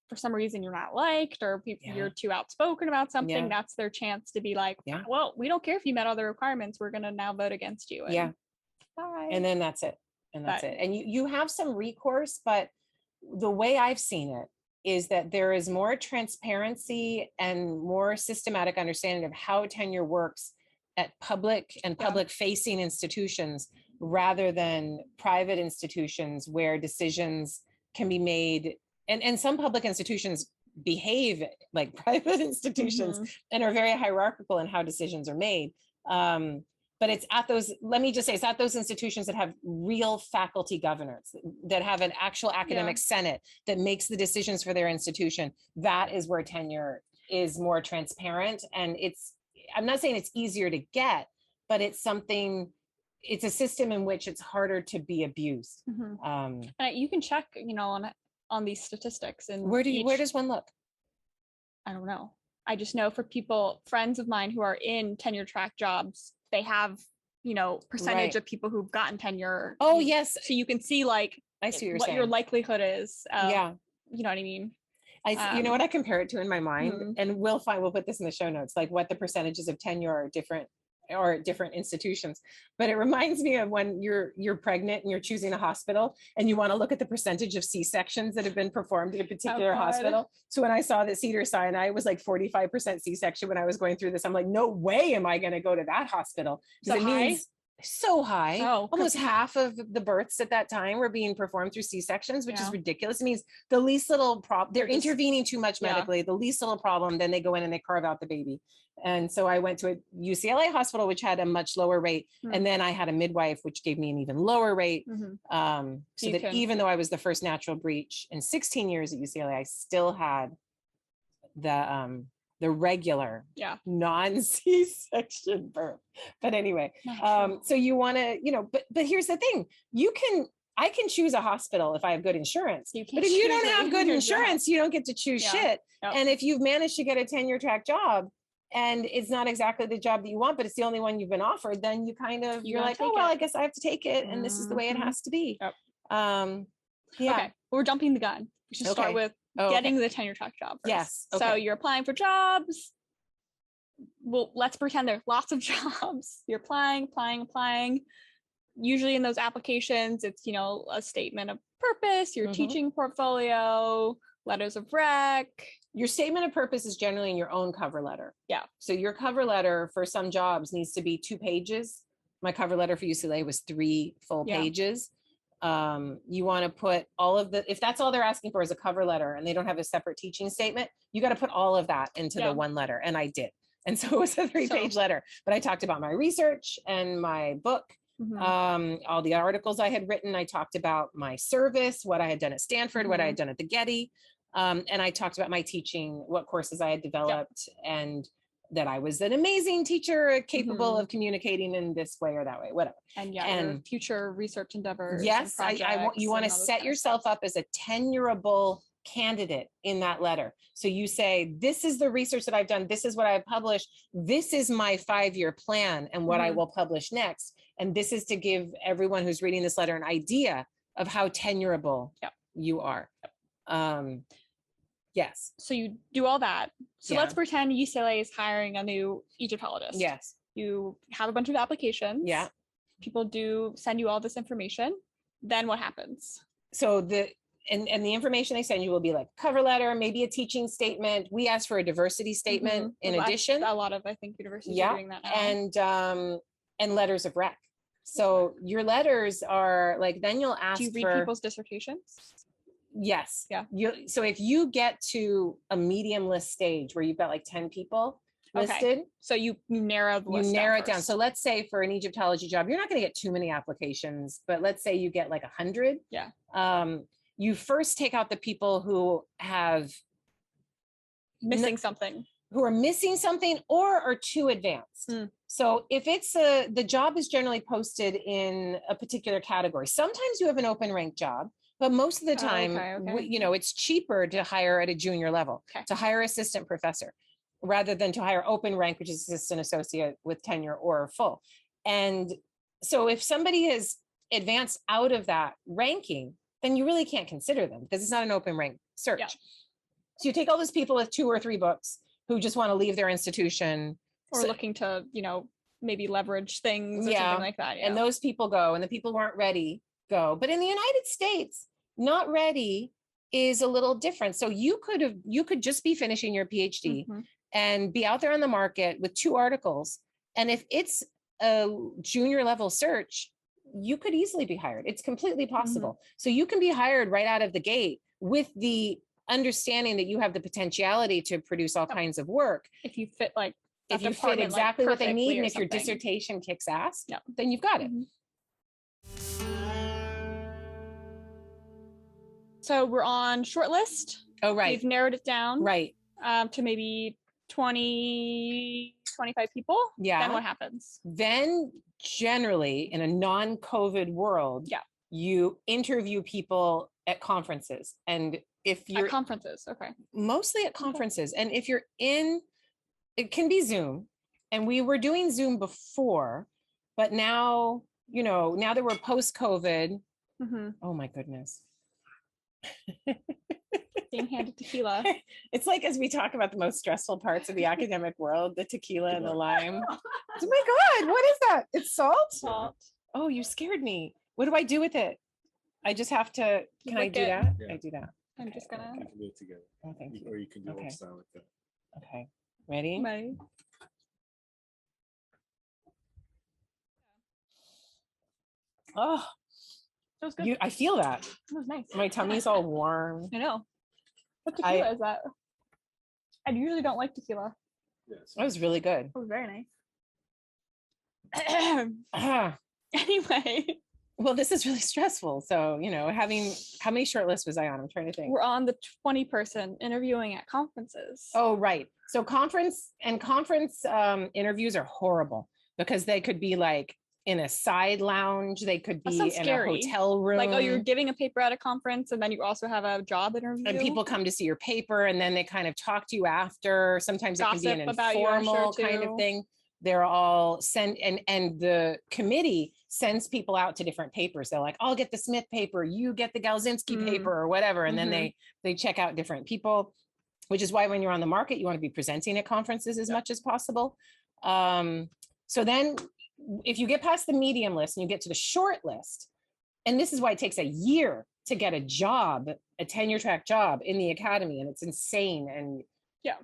for some reason you're not liked, or you're too outspoken about something, that's their chance to be like, well, we don't care if you met all the requirements, we're going to now vote against you. And bye. And then that's it. And you have some recourse, but the way I've seen it is that there is more transparency and more systematic understanding of how tenure works at public and public facing institutions rather than private institutions where decisions can be made. And some public institutions behave like private institutions and are very hierarchical in how decisions are made. but it's at those, let me just say, it's at those institutions that have real faculty governance, that have an actual academic senate that makes the decisions for their institution. That is where tenure is more transparent. And it's, I'm not saying it's easier to get, but it's something, it's a system in which it's harder to be abused. You can check, you know, on these statistics. And where does one look? I don't know. I just know for people, friends of mine who are in tenure track jobs, they have, you know, percentage of people who've gotten tenure. Oh, yes. So you can see like I see what your likelihood is. Yeah. You know what I mean? You know what I compare it to in my mind, and we'll put this in the show notes, like what the percentages of tenure are different or at different institutions. But it reminds me of when you're pregnant and you're choosing a hospital and you want to look at the percentage of C-sections that have been performed at a particular hospital. So when I saw that Cedars-Sinai was like 45% C-section when I was going through this, I'm like, no way am I going to go to that hospital. Because it means so high. Almost half of the births at that time were being performed through C-sections, which is ridiculous. It means the least little problem, they're intervening too much medically, the least little problem, then they go in and they carve out the baby. And so I went to a UCLA hospital, which had a much lower rate. And then I had a midwife, which gave me an even lower rate. So that even though I was the first natural breech in 16 years at UCLA, I still had the regular non-C-section birth. But anyway, so you want to, you know, but here's the thing, I can choose a hospital if I have good insurance, but if you don't have good insurance, you don't get to choose shit. And if you've managed to get a tenure track job and it's not exactly the job that you want, but it's the only one you've been offered, then you kind of, you're like, oh, well, I guess I have to take it. And this is the way it has to be. Okay, we're jumping the gun. We should start with getting the tenure track job first. Yes. So you're applying for jobs. Well, let's pretend there's lots of jobs. You're applying. Usually in those applications, it's, you know, a statement of purpose, your teaching portfolio, letters of rec. Your statement of purpose is generally in your own cover letter. Yeah. So your cover letter for some jobs needs to be 2 pages. My cover letter for UCLA was 3 full pages. You want to put all of the, if that's all they're asking for is a cover letter and they don't have a separate teaching statement, you got to put all of that into the one letter. And I did. And so it was a 3-page letter, but I talked about my research and my book, all the articles I had written. I talked about my service, what I had done at Stanford, what I had done at the Getty. And I talked about my teaching, what courses I had developed, and that I was an amazing teacher, capable of communicating in this way or that way, whatever. And your future research endeavors. Yes, you want to set yourself up as a tenurable candidate in that letter. So you say, this is the research that I've done. This is what I've published. This is my 5-year plan and what I will publish next. And this is to give everyone who's reading this letter an idea of how tenurable you are. Yes. So you do all that. So let's pretend UCLA is hiring a new Egyptologist. Yes. You have a bunch of applications. Yeah. People do send you all this information. Then what happens? So the information they send you will be like cover letter, maybe a teaching statement. We ask for a diversity statement in addition. A lot of, I think, universities are doing that now. And letters of rec. So your letters are like, then you'll ask. Do you read people's dissertations? Yes. Yeah. So if you get to a medium list stage where you've got like 10 people listed. So you narrow the list. You narrow it down. So let's say for an Egyptology job, you're not going to get too many applications, but let's say you get like 100. Yeah. You first take out the people who have missing something, who are missing something or are too advanced. So if it's the job is generally posted in a particular category. Sometimes you have an open rank job, but most of the time, you know, it's cheaper to hire at a junior level, to hire assistant professor, rather than to hire open rank, which is assistant associate with tenure or full. And so if somebody is advanced out of that ranking, then you really can't consider them because it's not an open rank search. So you take all those people with 2 or 3 books who just want to leave their institution. Or looking to, you know, maybe leverage things or something like that. And those people go, and the people who aren't ready go. But in the United States, not ready is a little different. So you could just be finishing your PhD and be out there on the market with 2 articles. And if it's a junior level search, you could easily be hired. It's completely possible. So you can be hired right out of the gate with the understanding that you have the potentiality to produce all kinds of work. If you fit like if you fit exactly what they need, and if your something. dissertation kicks ass, Yeah. then you've got it. So we're on shortlist. Oh, right. We've narrowed it down. Right. To maybe 20, 25 people. Yeah. Then what happens? Then generally in a non-COVID world, you interview people at conferences. And if you're at conferences, okay. Mostly at conferences. Okay. And if you're in, it can be Zoom. And we were doing Zoom before, but now, you know, now that we're post-COVID, oh my goodness. Being handed tequila. It's like, as we talk about the most stressful parts of the academic world, the tequila and the lime. Oh my God, what is that? It's salt? Salt. Oh, you scared me. What do I do with it? I just have to, can I do that? Yeah. I do that. I'm just gonna. You can do it together. Oh, thank you. Or you can do one style like that. Okay, ready? Ready. Oh, that was good. I feel that. That was nice. My tummy's all warm. I know. What tequila is that? I usually don't like tequila. Yes. That was really good. It was very nice. Anyway. Well, this is really stressful. So, you know, how many shortlists was I on? I'm trying to think. We're on the 20 person interviewing at conferences. Oh, right. So conference interviews are horrible because they could be like in a side lounge. They could be in a hotel room. Like, oh, you're giving a paper at a conference and then you also have a job interview. And people come to see your paper and then they kind of talk to you after. Sometimes it can be an informal kind of thing. They're all sent, and the committee sends people out to different papers. They're like, I'll get the Smith paper, you get the Galzinski paper or whatever. And then they check out different people, which is why when you're on the market, you want to be presenting at conferences as much as possible. So then if you get past the medium list and you get to the short list, and this is why it takes a year to get a job, a tenure track job in the academy, and it's insane. And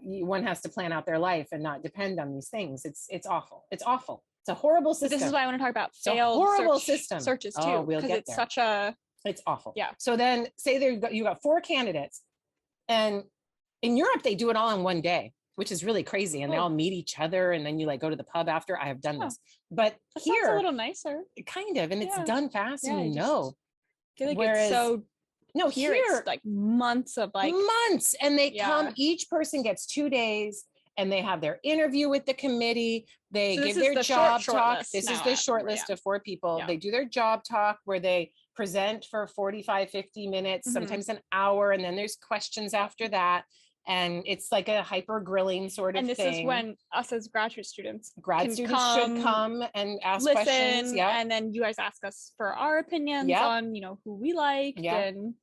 one has to plan out their life and not depend on these things. It's awful. It's awful. It's a horrible system. This is why I want to talk about failed horrible system searches too. Oh, we'll get it's there. Such a. It's awful. Yeah. So then say you got 4 candidates, and in Europe they do it all in one day, which is really crazy. And they all meet each other, and then you like go to the pub after. I have done this, but that here sounds a little nicer. Kind of, and it's done fast, and you know. I feel like it's so. No, here it's like months of months, and they come. Each person gets 2 days, and they have their interview with the committee. They give their job talk. This is the short list of 4 people. They do their job talk where they present for 45, 50 minutes, sometimes an hour, and then there's questions after that. And it's like a hyper grilling sort of thing. And this is when us as graduate students should come and ask questions. Yeah. And then you guys ask us for our opinions on, you know, who we liked and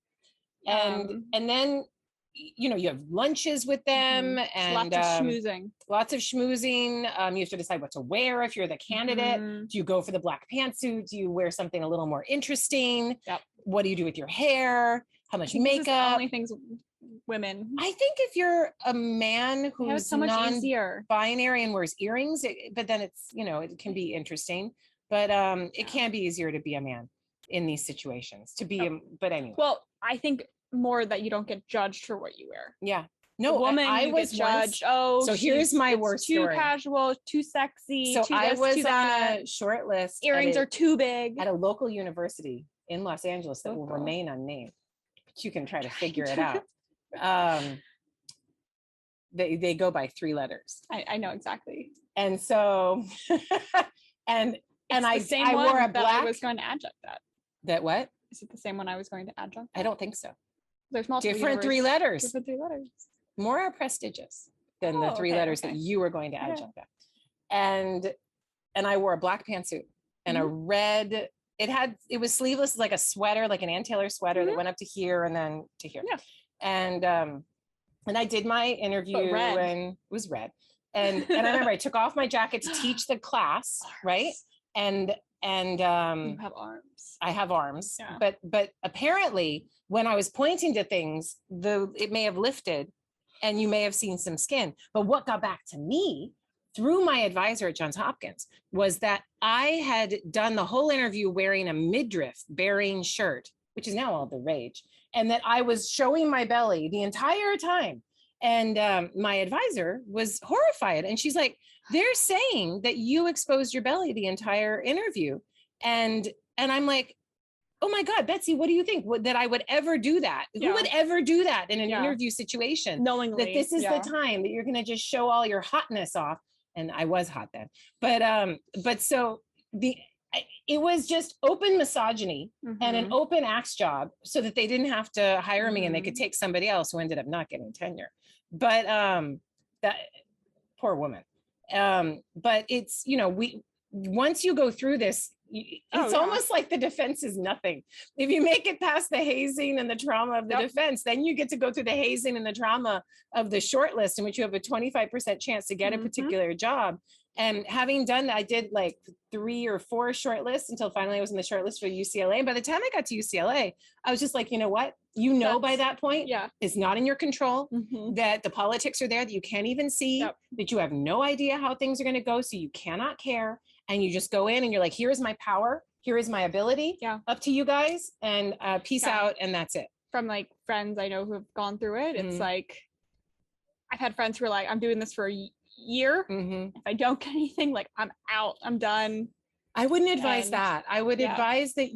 then, you know, you have lunches with them and lots of schmoozing. You have to decide what to wear if you're the candidate. Do you go for the black pantsuit? Do you wear something a little more interesting? What do you do with your hair? How much makeup? Only things women. I think if you're a man who's so much easier binary and wears earrings, but then it's, you know, it can be interesting, but it can be easier to be a man in these situations but anyway. Well, I think more that you don't get judged for what you wear. Yeah. No, woman, I was judged. So here's my worst too story. Casual, too sexy. So too I this, was too on that. a short list. Earrings are too big. At a local university in Los Angeles that will remain unnamed, but you can try to figure it out. They go by 3 letters. I know exactly. And so, and I wore a black. I was going to adjunct that. That what? Is it the same one I was going to adjunct? I don't think so. There's multiple different 3 letters. Different 3 letters. More prestigious than the 3 letters that you were going to adjunct that. And I wore a black pantsuit and a red. It was sleeveless, like a sweater, like an Ann Taylor sweater that went up to here and then to here. Yeah. And I did my interview and it was red. And I remember I took off my jacket to teach the class, right? And you have arms. I have arms, but apparently when I was pointing to things, it may have lifted and you may have seen some skin. But what got back to me through my advisor at Johns Hopkins was that I had done the whole interview wearing a midriff bearing shirt, which is now all the rage, and that I was showing my belly the entire time. And my advisor was horrified. And she's like, they're saying that you exposed your belly the entire interview. And I'm like, oh my God, Betsy, what do you think? That I would ever do that? Yeah. Who would ever do that in an Yeah. interview situation? Knowingly. That this is the time that you're going to just show all your hotness off. And I was hot then. But so it was just open misogyny and an open axe job so that they didn't have to hire me and they could take somebody else who ended up not getting tenure. But that poor woman. But it's, you know, once you go through this, it's almost like the defense is nothing. If you make it past the hazing and the trauma of the defense, then you get to go through the hazing and the trauma of the shortlist, in which you have a 25% chance to get a particular job. And having done that, I did like 3 or 4 shortlists until finally I was in the shortlist for UCLA. And by the time I got to UCLA, I was just like, you know what? By that point, it's not in your control, that the politics are there, that you can't even see, that you have no idea how things are going to go. So you cannot care. And you just go in and you're like, here is my power. Here is my ability. Up to you guys, and peace out. And that's it. From like friends I know who have gone through it. It's like, I've had friends who are like, I'm doing this for a year. If I don't get anything, like I'm out, I'm done. I wouldn't advise that. I would advise that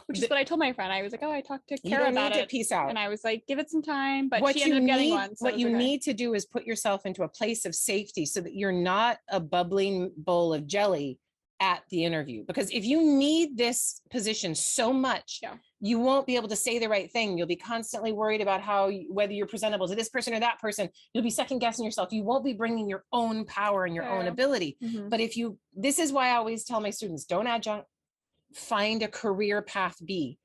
which is what I told my friend. I was like, oh, I talked to Kara about it. Peace out. And I was like, give it some time. But she ended up getting one. So what you need to do is put yourself into a place of safety so that you're not a bubbling bowl of jelly at the interview. Because if you need this position so much, you won't be able to say the right thing. You'll be constantly worried about whether you're presentable to this person or that person. You'll be second guessing yourself. You won't be bringing your own power and your own ability. But this is why I always tell my students, don't adjunct. Find a career path B.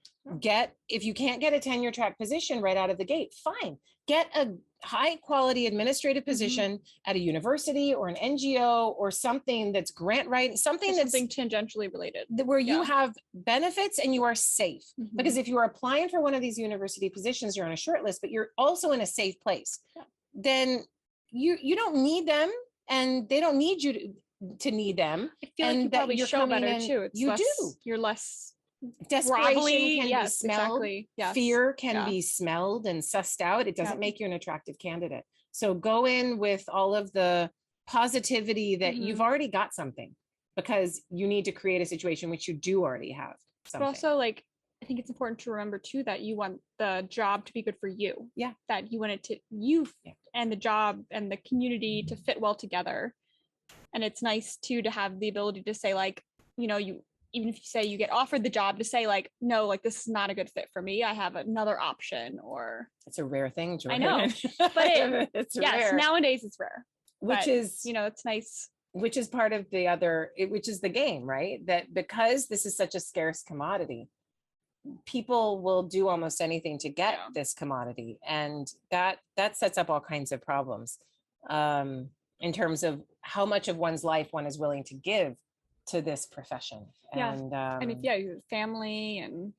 If you can't get a tenure track position right out of the gate, fine. Get a high quality administrative position at a university or an NGO or something that's grant writing, something tangentially related, where you have benefits and you are safe. Because if you are applying for one of these university positions, you're on a short list, but you're also in a safe place, then you don't need them and they don't need you to need them. I feel like you probably show better too. You're less desperation can be smelled. Exactly. Fear can be smelled and sussed out. It doesn't make you an attractive candidate. So go in with all of the positivity that you've already got something, because you need to create a situation which you do already have something. But also, like, I think it's important to remember too that you want the job to be good for you. That you want it to and the job and the community to fit well together. And it's nice too to have the ability to say, like, you know, even if you say you get offered the job, to say like, no, like this is not a good fit for me. I have another option. Or it's a rare thing, Jordan. I know, but it's rare. Nowadays it's rare. Which is, you know, it's nice. Which is part of which is the game, right? That because this is such a scarce commodity, people will do almost anything to get this commodity, and that sets up all kinds of problems. In terms of how much of one's life one is willing to give to this profession. And if you have family and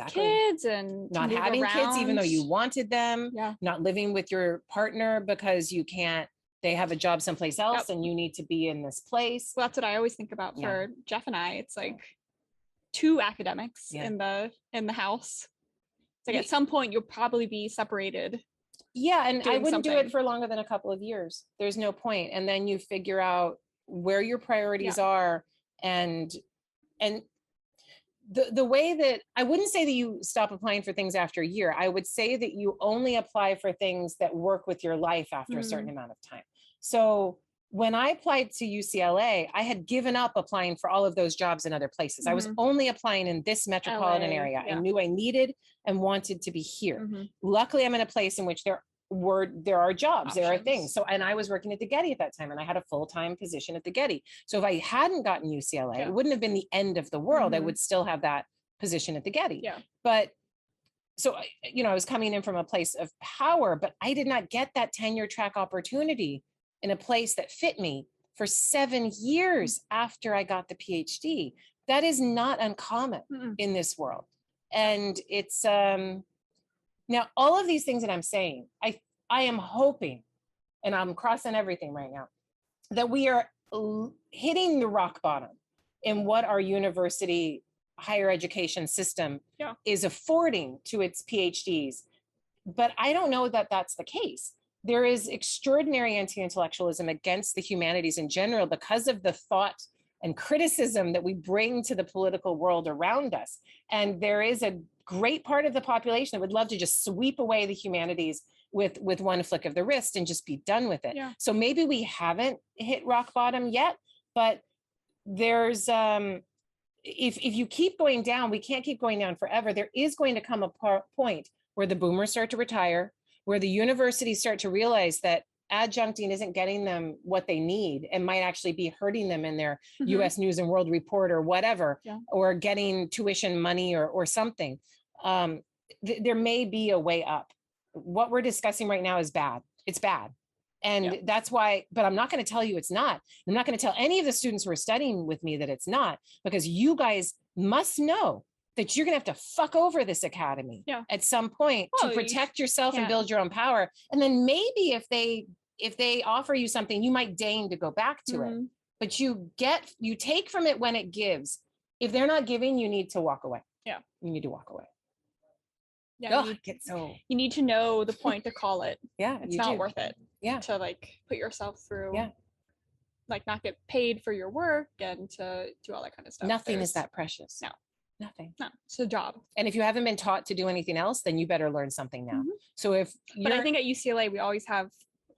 kids and not having kids, even though you wanted them, not living with your partner because they have a job someplace else and you need to be in this place. Well, that's what I always think about for Jeff and I. It's like 2 academics in the house. It's like at some point you'll probably be separated. Yeah, and I wouldn't do it for longer than a couple of years. There's no point. And then you figure out where your priorities are, and the way that I wouldn't say that you stop applying for things after a year. I would say that you only apply for things that work with your life after a certain amount of time. So when I applied to UCLA, I had given up applying for all of those jobs in other places. I was only applying in this metropolitan area. I knew I needed and wanted to be here. Luckily, I'm in a place in which there are jobs, there are things. So, and I was working at the Getty at that time, and I had a full-time position at the Getty. So if I hadn't gotten UCLA, it wouldn't have been the end of the world. I would still have that position at the Getty. But so, you know, I was coming in from a place of power, but I did not get that tenure track opportunity in a place that fit me for 7 years after I got the PhD. That is not uncommon in this world. And it's, now all of these things that I'm saying, I am hoping, and I'm crossing everything right now, that we are hitting the rock bottom in what our university higher education system is affording to its PhDs. But I don't know that that's the case. there is extraordinary anti-intellectualism against the humanities in general because of the thought and criticism that we bring to the political world around us. And there is a great part of the population that would love to just sweep away the humanities with one flick of the wrist and just be done with it. Yeah. So maybe we haven't hit rock bottom yet, but there's, if you keep going down, we can't keep going down forever. There is going to come a point where the boomers start to retire, where the universities start to realize that adjuncting isn't getting them what they need and might actually be hurting them in their US News and World Report or whatever, or getting tuition money or something. There may be a way up. What we're discussing right now is bad. It's bad. And that's why, but I'm not going to tell you it's not. I'm not going to tell any of the students who are studying with me that it's not, because you guys must know that you're going to have to fuck over this academy at some point to protect yourself and build your own power. And then maybe if they offer you something, you might deign to go back to it, but you take from it when it gives. If they're not giving, you need to walk away. Yeah. You need to walk away. Yeah. You need to know the point to call it. It's not worth it. To like put yourself through, like not get paid for your work and to do all that kind of stuff. Nothing is that precious. No. Nothing. No, it's a job. And if you haven't been taught to do anything else, then you better learn something now. So but I think at UCLA, we always have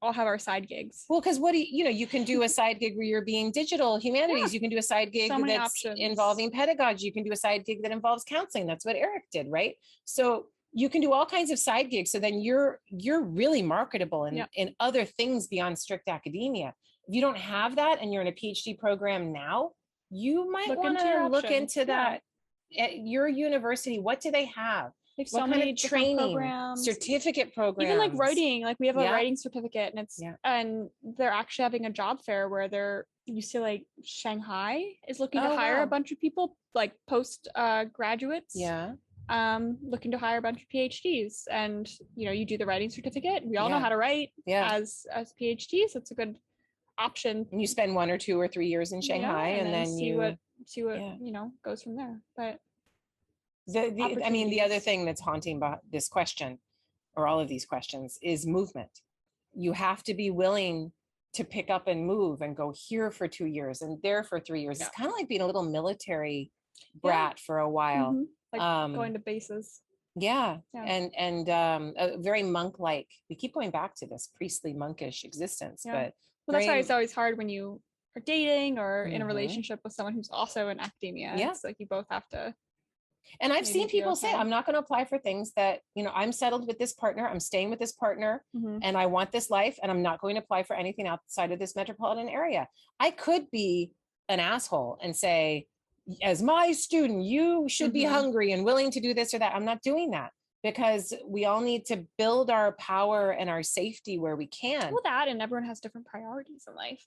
our side gigs. Well, because you can do a side gig where you're being digital humanities. You can do a side gig that's involving pedagogy. You can do a side gig that involves counseling. That's what Eric did, right? So you can do all kinds of side gigs. So then you're really marketable in other things beyond strict academia. If you don't have that and you're in a PhD program now, you might want to look into that. At your university, what do they have? Like what so kind many of training programs, certificate programs, even like writing, like we have a writing certificate, and it's and they're actually having a job fair where they're UCLA Shanghai is looking to hire a bunch of people, like post graduates, looking to hire a bunch of PhDs. And you do the writing certificate. We all know how to write as PhDs, so it's a good option. And you spend 1 or 2 or 3 years in Shanghai, and then see what goes from there. But the other thing that's haunting about this question, or all of these questions, is movement. You have to be willing to pick up and move and go here for 2 years and there for 3 years. It's kind of like being a little military brat for a while. Like going to bases. And very monk-like. We keep going back to this priestly monkish existence, but that's why it's always hard when you are dating or in a relationship with someone who's also in academia. It's like you both have to. And I've seen people say, I'm not going to apply for things that, I'm settled with this partner, I'm staying with this partner, and I want this life, and I'm not going to apply for anything outside of this metropolitan area. I could be an asshole and say, as my student, you should be hungry and willing to do this or that. I'm not doing that, because we all need to build our power and our safety where we can. Well, that, and everyone has different priorities in life,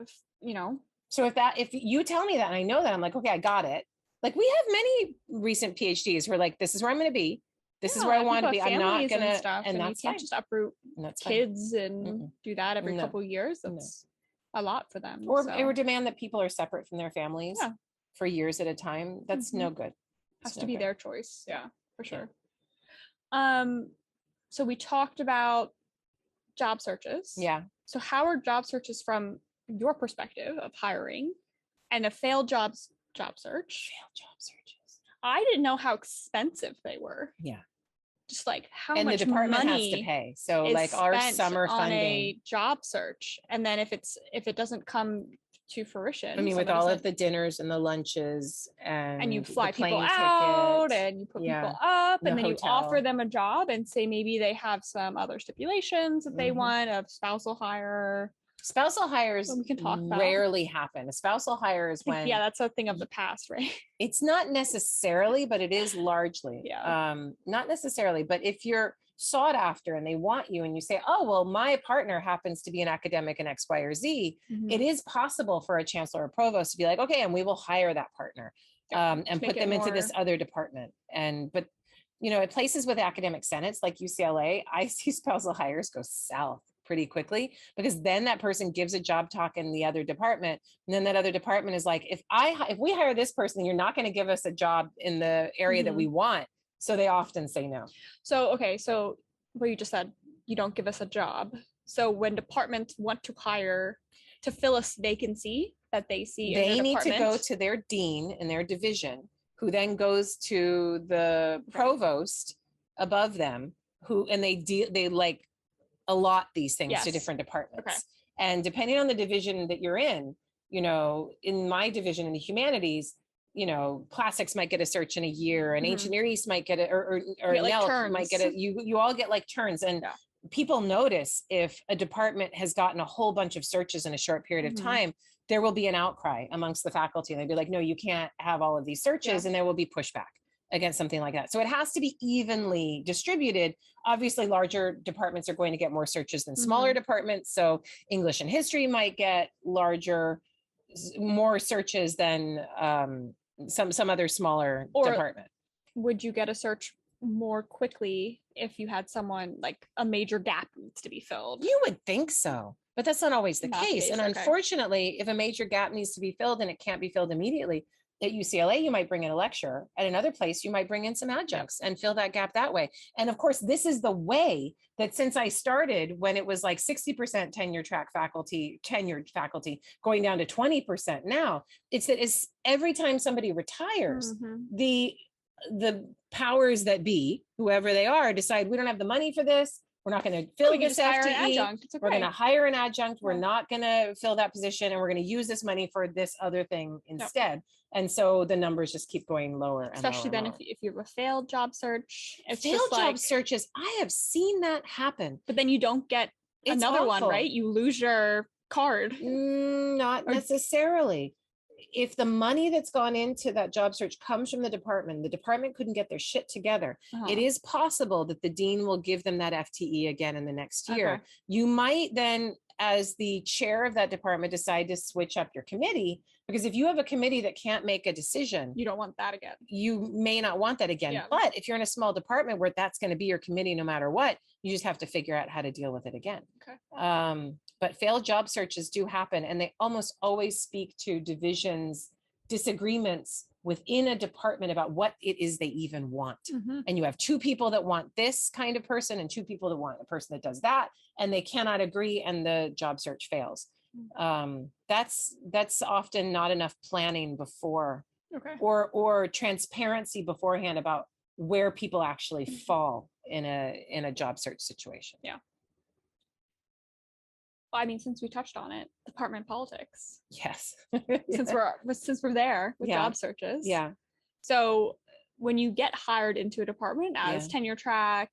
So if you tell me that and I know that, I'm like, okay, I got it. Like we have many recent PhDs who are like, this is where I'm going to be. This is where I want to be. I'm not going to, and that's you can't just uproot kids and do that every couple of years. That's a lot for them. Or demand that people are separate from their families for years at a time. That's no good. Has to be their choice. Yeah, for sure. So we talked about job searches. Yeah. So how are job searches from your perspective of hiring and a failed job search? Failed job searches. I didn't know how expensive they were. Yeah. Just like how and much the department money has to pay. So like our summer on funding, a job search, and then if it doesn't come to fruition. I mean, with all of the dinners and the lunches and you fly people out and you put people up and then you offer them a job and say maybe they have some other stipulations that they want of spousal hire. Spousal hires we can talk about. Rarely happen. A spousal hire is when that's a thing of the past, right? It's not necessarily, but it is largely. Not necessarily, but if you're sought after and they want you and you say, oh, well, my partner happens to be an academic in X, Y, or Z, it is possible for a chancellor or provost to be like, okay, and we will hire that partner and put them into this other department. But at places with academic senates like UCLA, I see spousal hires go south pretty quickly, because then that person gives a job talk in the other department, and then that other department is like, if we hire this person, you're not going to give us a job in the area that we want. So they often say no. So what you just said, you don't give us a job. So when departments want to hire to fill a vacancy that they see in They their need to go department, to their dean in their division, who then goes to the provost above them, and they like allot these things to Yes. different departments. Okay. And depending on the division that you're in, in my division in the humanities, classics might get a search in a year, and ancient Near East might get it, or like NELC might get it. You all get like turns, and people notice if a department has gotten a whole bunch of searches in a short period of time, there will be an outcry amongst the faculty, and they'd be like, no, you can't have all of these searches, and there will be pushback against something like that. So it has to be evenly distributed. Obviously, larger departments are going to get more searches than smaller departments. So English and history might get more searches than some other smaller department. Would you get a search more quickly if you had someone like a major gap needs to be filled? You would think so, but that's not always the case. And unfortunately, if a major gap needs to be filled and it can't be filled immediately, at UCLA, you might bring in a lecturer. At another place, you might bring in some adjuncts and fill that gap that way. And of course, this is the way that since I started, when it was like 60% tenured faculty going down to 20% now, it's every time somebody retires, the powers that be, whoever they are, decide we don't have the money for this. We're not going to fill this FTE. We're going to hire an adjunct. We're not going to fill that position, and we're going to use this money for this other thing instead. And so the numbers just keep going lower. Especially then if you have a failed job search. Failed job searches, I have seen that happen. But then you don't get another one, right? You lose your card. Not necessarily. If the money that's gone into that job search comes from the department couldn't get their shit together. It is possible that the dean will give them that FTE again in the next year. You might then, as the chair of that department, decide to switch up your committee, because if you have a committee that can't make a decision, you don't want that again. You may not want that again. But if you're in a small department where that's going to be your committee no matter what, you just have to figure out how to deal with it again. But failed job searches do happen, and they almost always speak to divisions' disagreements within a department about what it is they even want. And you have two people that want this kind of person and two people that want a person that does that, and they cannot agree, and the job search fails. That's often not enough planning before, or transparency beforehand about where people actually fall in a job search situation. I mean, since we touched on it, department politics. Yes. Since we're there with job searches. So when you get hired into a department as tenure track,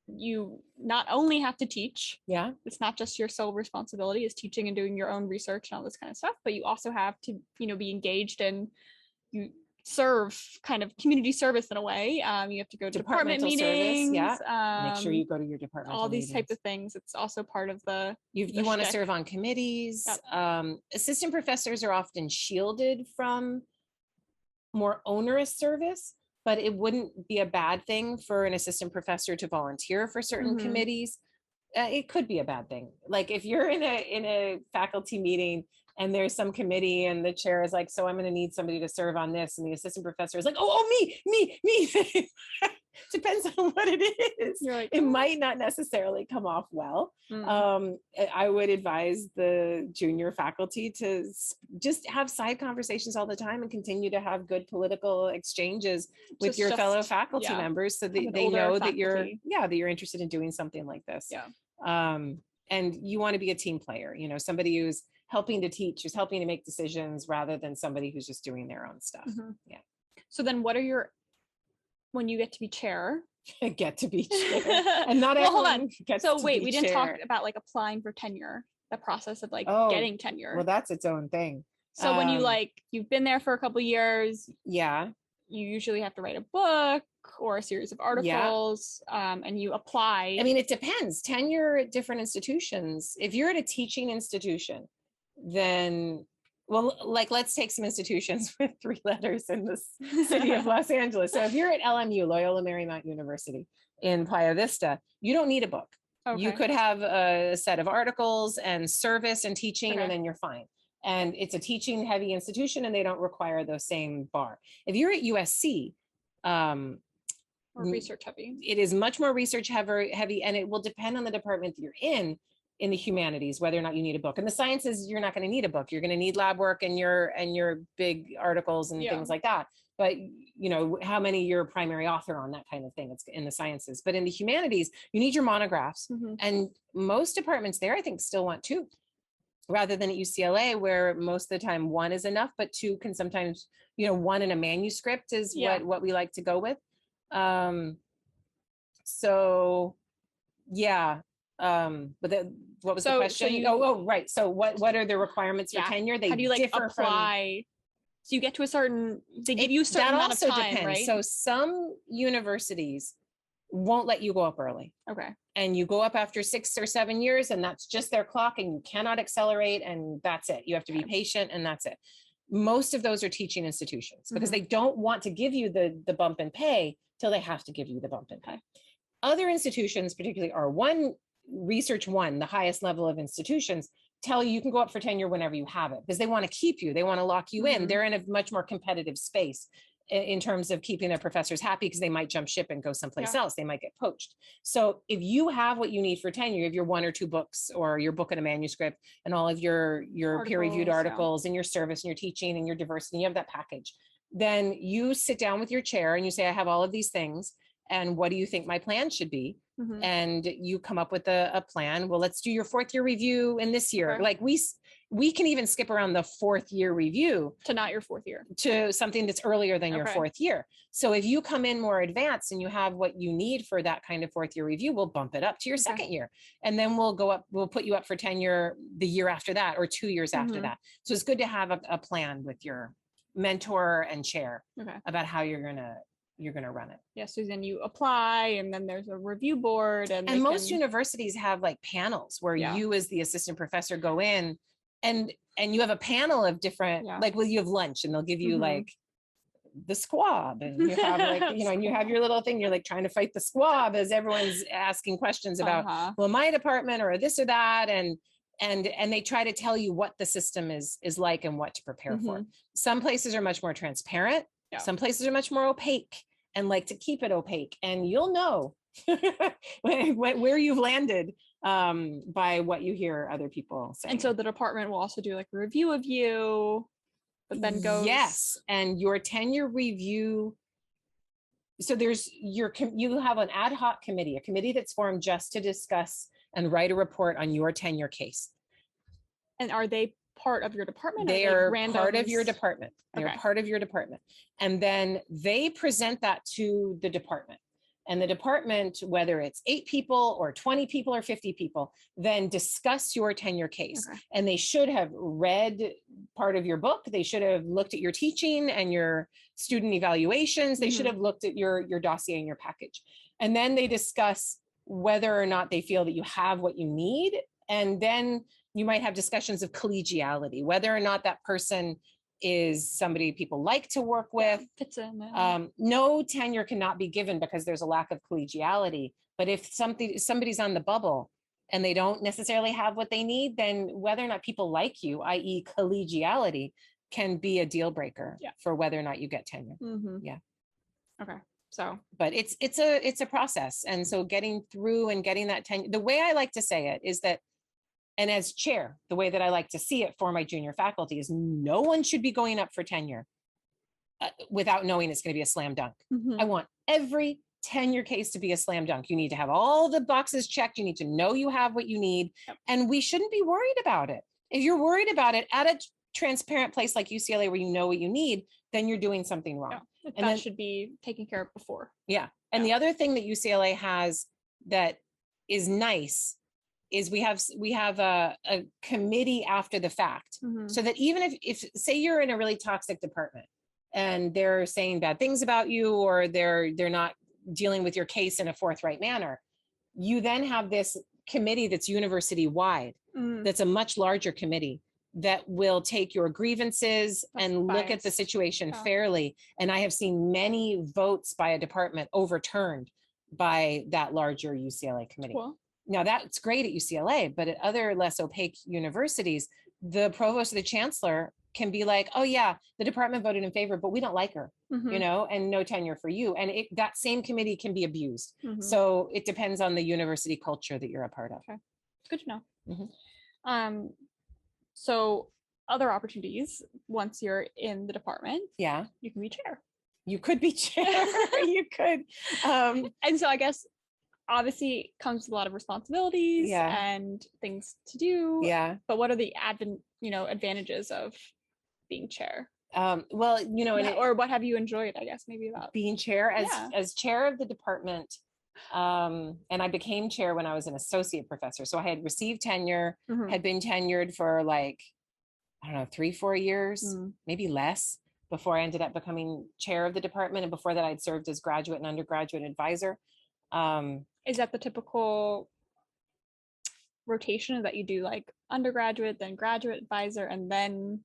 you not only have to teach. It's not just your sole responsibility is teaching and doing your own research and all this kind of stuff, but you also have to, be engaged and you serve kind of community service in a way. You have to go to department meetings. Make sure you go to your department. All these types of things. It's also part of the. You want to serve on committees. Assistant professors are often shielded from more onerous service, but it wouldn't be a bad thing for an assistant professor to volunteer for certain committees. It could be a bad thing. Like if you're in a faculty meeting and there's some committee and the chair is like, so I'm going to need somebody to serve on this. And the assistant professor is like, me. Depends on what it is. Like, it might not necessarily come off well. I would advise the junior faculty to just have side conversations all the time and continue to have good political exchanges with your fellow faculty members, so that they know that you're interested in doing something like this. And you want to be a team player, somebody who's helping to teach, who's helping to make decisions, rather than somebody who's just doing their own stuff. So then when you get to be chair, and not hold on. Gets so to wait, be we chair. didn't talk about like applying for tenure, the process of like getting tenure. Well, that's its own thing. So when you've been there for a couple of years, you usually have to write a book or a series of articles, and you apply. I mean, it depends. Tenure at different institutions. If you're at a teaching institution, then, let's take some institutions with 3 letters in the city of Los Angeles. So if you're at LMU, Loyola Marymount University in Playa Vista, you don't need a book. You could have a set of articles and service and teaching, and then you're fine. And it's a teaching heavy institution, and they don't require the same bar. If you're at USC, Or research heavy. It is much more research heavy, and it will depend on the department that you're in the humanities, whether or not you need a book. In the sciences, you're not going to need a book. You're going to need lab work and your big articles and things like that. But you know, how many you're a primary author on, that kind of thing. It's in the sciences. But in the humanities, you need your monographs. And most departments there, I think, still want 2, rather than at UCLA, where most of the time 1 is enough, but 2 can sometimes, you know, 1 in a manuscript is what we like to go with. So yeah. But what was the question? Right. So what are the requirements for tenure? They how do you like differ apply? So you get to a certain, they give you a certain amount of time, right? So some universities won't let you go up early. Okay. And you go up after 6 or 7 years, and that's just their clock, and you cannot accelerate, and that's it. You have to be patient, and that's it. Most of those are teaching institutions because they don't want to give you the bump in pay till they have to give you the bump in pay. Other institutions, particularly R1, Research 1, the highest level of institutions, tell you can go up for tenure whenever you have it, because they want to keep you. They want to lock you in. They're in a much more competitive space in terms of keeping their professors happy, because they might jump ship and go someplace else. They might get poached. So if you have what you need for tenure, if you're 1 or 2 books, or your book and a manuscript, and all of your peer-reviewed articles, and your service and your teaching and your diversity, you have that package, then you sit down with your chair and you say, I have all of these things, and what do you think my plan should be? And you come up with a plan. Well, let's do your 4th year review in this year. Like we can even skip around the 4th year review to not your 4th year, to something that's earlier than your 4th year. So if you come in more advanced and you have what you need for that kind of 4th year review, we'll bump it up to your 2nd year. And then we'll put you up for tenure the year after that, or 2 years after that. So it's good to have a plan with your mentor and chair about how you're going to run it. Yeah. So then you apply, and then there's a review board, and most universities have like panels where you as the assistant professor go in, and you have a panel of different, like, you have lunch, and they'll give you like the squab, and you have like, you know, and you have your little thing, you're like trying to fight the squab as everyone's asking questions about, well, my department, or this or that. And they try to tell you what the system is like and what to prepare for. Some places are much more transparent. Some places are much more opaque and like to keep it opaque. And you'll know where you've landed by what you hear other people saying. And so the department will also do like a review of you, but then goes. Yes. And your tenure review. So you have an ad hoc committee, a committee that's formed just to discuss and write a report on your tenure case. And are they part of your department? They are part of your department. They're part of your department. And then they present that to the department. And the department, whether it's 8 people or 20 people or 50 people, then discuss your tenure case. And they should have read part of your book. They should have looked at your teaching and your student evaluations. They should have looked at your dossier and your package. And then they discuss whether or not they feel that you have what you need. And then you might have discussions of collegiality, whether or not that person is somebody people like to work with. Fits in. No tenure cannot be given because there's a lack of collegiality. But if somebody's on the bubble and they don't necessarily have what they need, then whether or not people like you, i.e. collegiality, can be a deal breaker for whether or not you get tenure. Yeah. Okay. So, but it's a process. And so getting through and getting that tenure, the way I like to say it is that, and as chair, the way that I like to see it for my junior faculty is no one should be going up for tenure without knowing it's going to be a slam dunk. I want every tenure case to be a slam dunk. You need to have all the boxes checked. You need to know you have what you need. And we shouldn't be worried about it. If you're worried about it at a transparent place like UCLA where you know what you need, then you're doing something wrong. And that should be taken care of before. And the other thing that UCLA has that is nice is we have a committee after the fact, so that even if say you're in a really toxic department and they're saying bad things about you, or they're not dealing with your case in a forthright manner, you then have this committee that's university wide, that's a much larger committee that will take your grievances and look at the situation fairly. And I have seen many votes by a department overturned by that larger UCLA committee. Cool. Now that's great at UCLA, but at other less opaque universities, the provost or the chancellor can be like, oh yeah, the department voted in favor, but we don't like her, Mhm. you know, and no tenure for you. And that same committee can be abused. Mhm. So it depends on the university culture that you're a part of. Okay. Good to know. Mhm. So other opportunities, once you're in the department, Yeah, you can be chair. you could be chair. You could. And so I guess obviously it comes with a lot of responsibilities Yeah. and things to do. Yeah. But what are the advantages of being chair? Well, you know, or what have you enjoyed, I guess, maybe about being chair Yeah. as chair of the department. And I became chair when I was an associate professor. So I had received tenure, Mhm. had been tenured for like, I don't know, 3-4 years, Mhm. maybe less, before I ended up becoming chair of the department. And before that, I'd served as graduate and undergraduate advisor. Is that the typical rotation that you do, like undergraduate, then graduate advisor, and then?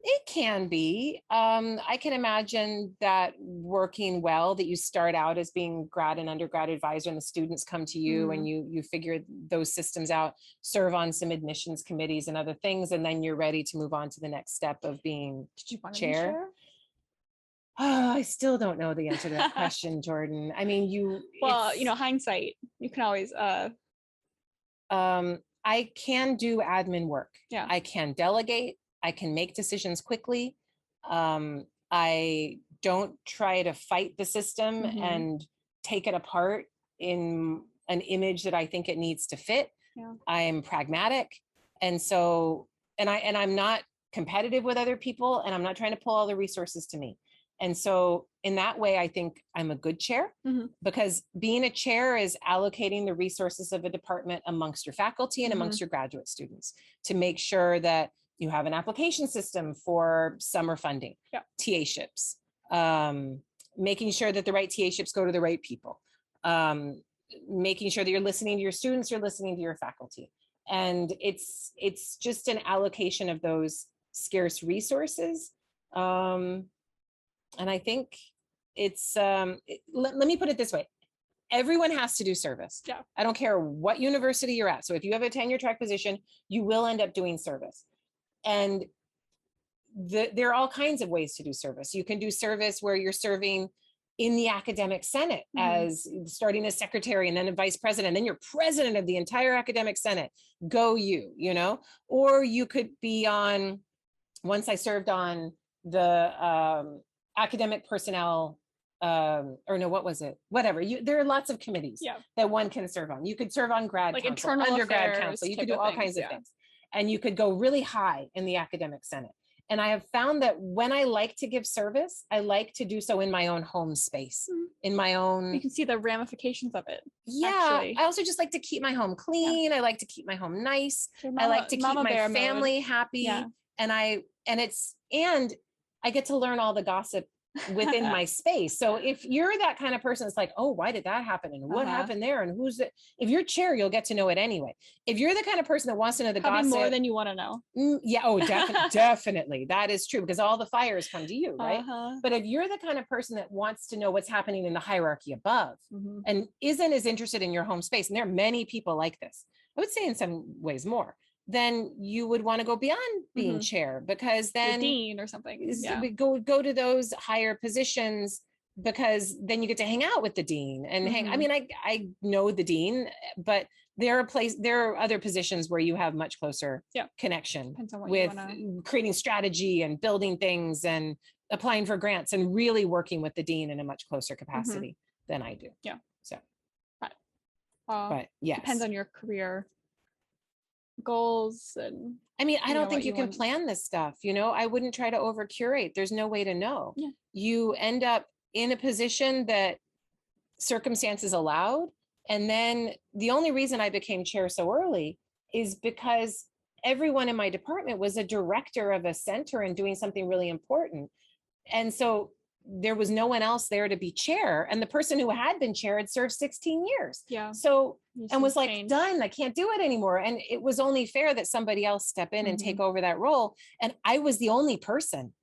It can be. I can imagine that working well, that you start out as being grad and undergrad advisor, and the students come to you and you figure those systems out, serve on some admissions committees and other things, and then you're ready to move on to the next step of being Did you want to chair. be chair? Oh, I still don't know the answer to that question, Jordan. I mean, Well, hindsight, you can always I can do admin work. Yeah. I can delegate. I can make decisions quickly. I don't try to fight the system Mhm. and take it apart in an image that I think it needs to fit. Yeah. I am pragmatic. And so, and I'm not competitive with other people, and I'm not trying to pull all the resources to me. And so in that way, I think I'm a good chair, Mhm. because being a chair is allocating the resources of a department amongst your faculty and amongst your graduate students to make sure that you have an application system for summer funding, Yeah. TA-ships, making sure that the right TA-ships go to the right people, making sure that you're listening to your students, you're listening to your faculty. And it's just an allocation of those scarce resources. And I think it's, let me put it this way. Everyone has to do service. Yeah. I don't care what university you're at. So if you have a tenure track position, you will end up doing service. And there are all kinds of ways to do service. You can do service where you're serving in the academic senate, as starting as secretary and then a vice president, then you're president of the entire academic senate. Go you know, or you could be on, once I served on the academic personnel, or no, what was it? Whatever. There are lots of committees that one can serve on. You could serve on grad like council, internal undergrad affairs council. You type could do of all things, kinds of yeah. things. And you could go really high in the academic senate. And I have found that when I like to give service, I like to do so in my own home space, in my own. You can see the ramifications of it. Yeah. Actually. I also just like to keep my home clean. I like to keep my home nice. Mama, I like to keep my bear family mode. happy. Yeah. And I get to learn all the gossip within my space. So if you're that kind of person, it's like, oh, why did that happen? And what happened there? And who's it? If you're chair, you'll get to know it anyway. If you're the kind of person that wants to know the Probably gossip, more than you want to know. Yeah. Oh, definitely. That is true, because all the fires come to you, right? But if you're the kind of person that wants to know what's happening in the hierarchy above and isn't as interested in your home space, and there are many people like this, I would say in some ways more, then you would want to go beyond being chair, because then the dean or something. Yeah. Go to those higher positions, because then you get to hang out with the dean and I mean, I know the dean, but there are other positions where you have much closer connection with creating strategy and building things and applying for grants and really working with the dean in a much closer capacity than I do. Yeah. So, but yes, depends on your career goals. And I mean, I don't think you can plan this stuff. I wouldn't try to over curate. There's no way to know. Yeah. You end up in a position that circumstances allowed. And then the only reason I became chair so early is because everyone in my department was a director of a center and doing something really important. And so there was no one else there to be chair. And the person who had been chair had served 16 years. Yeah. So, and was like, done, I can't do it anymore. And it was only fair that somebody else step in and take over that role. And I was the only person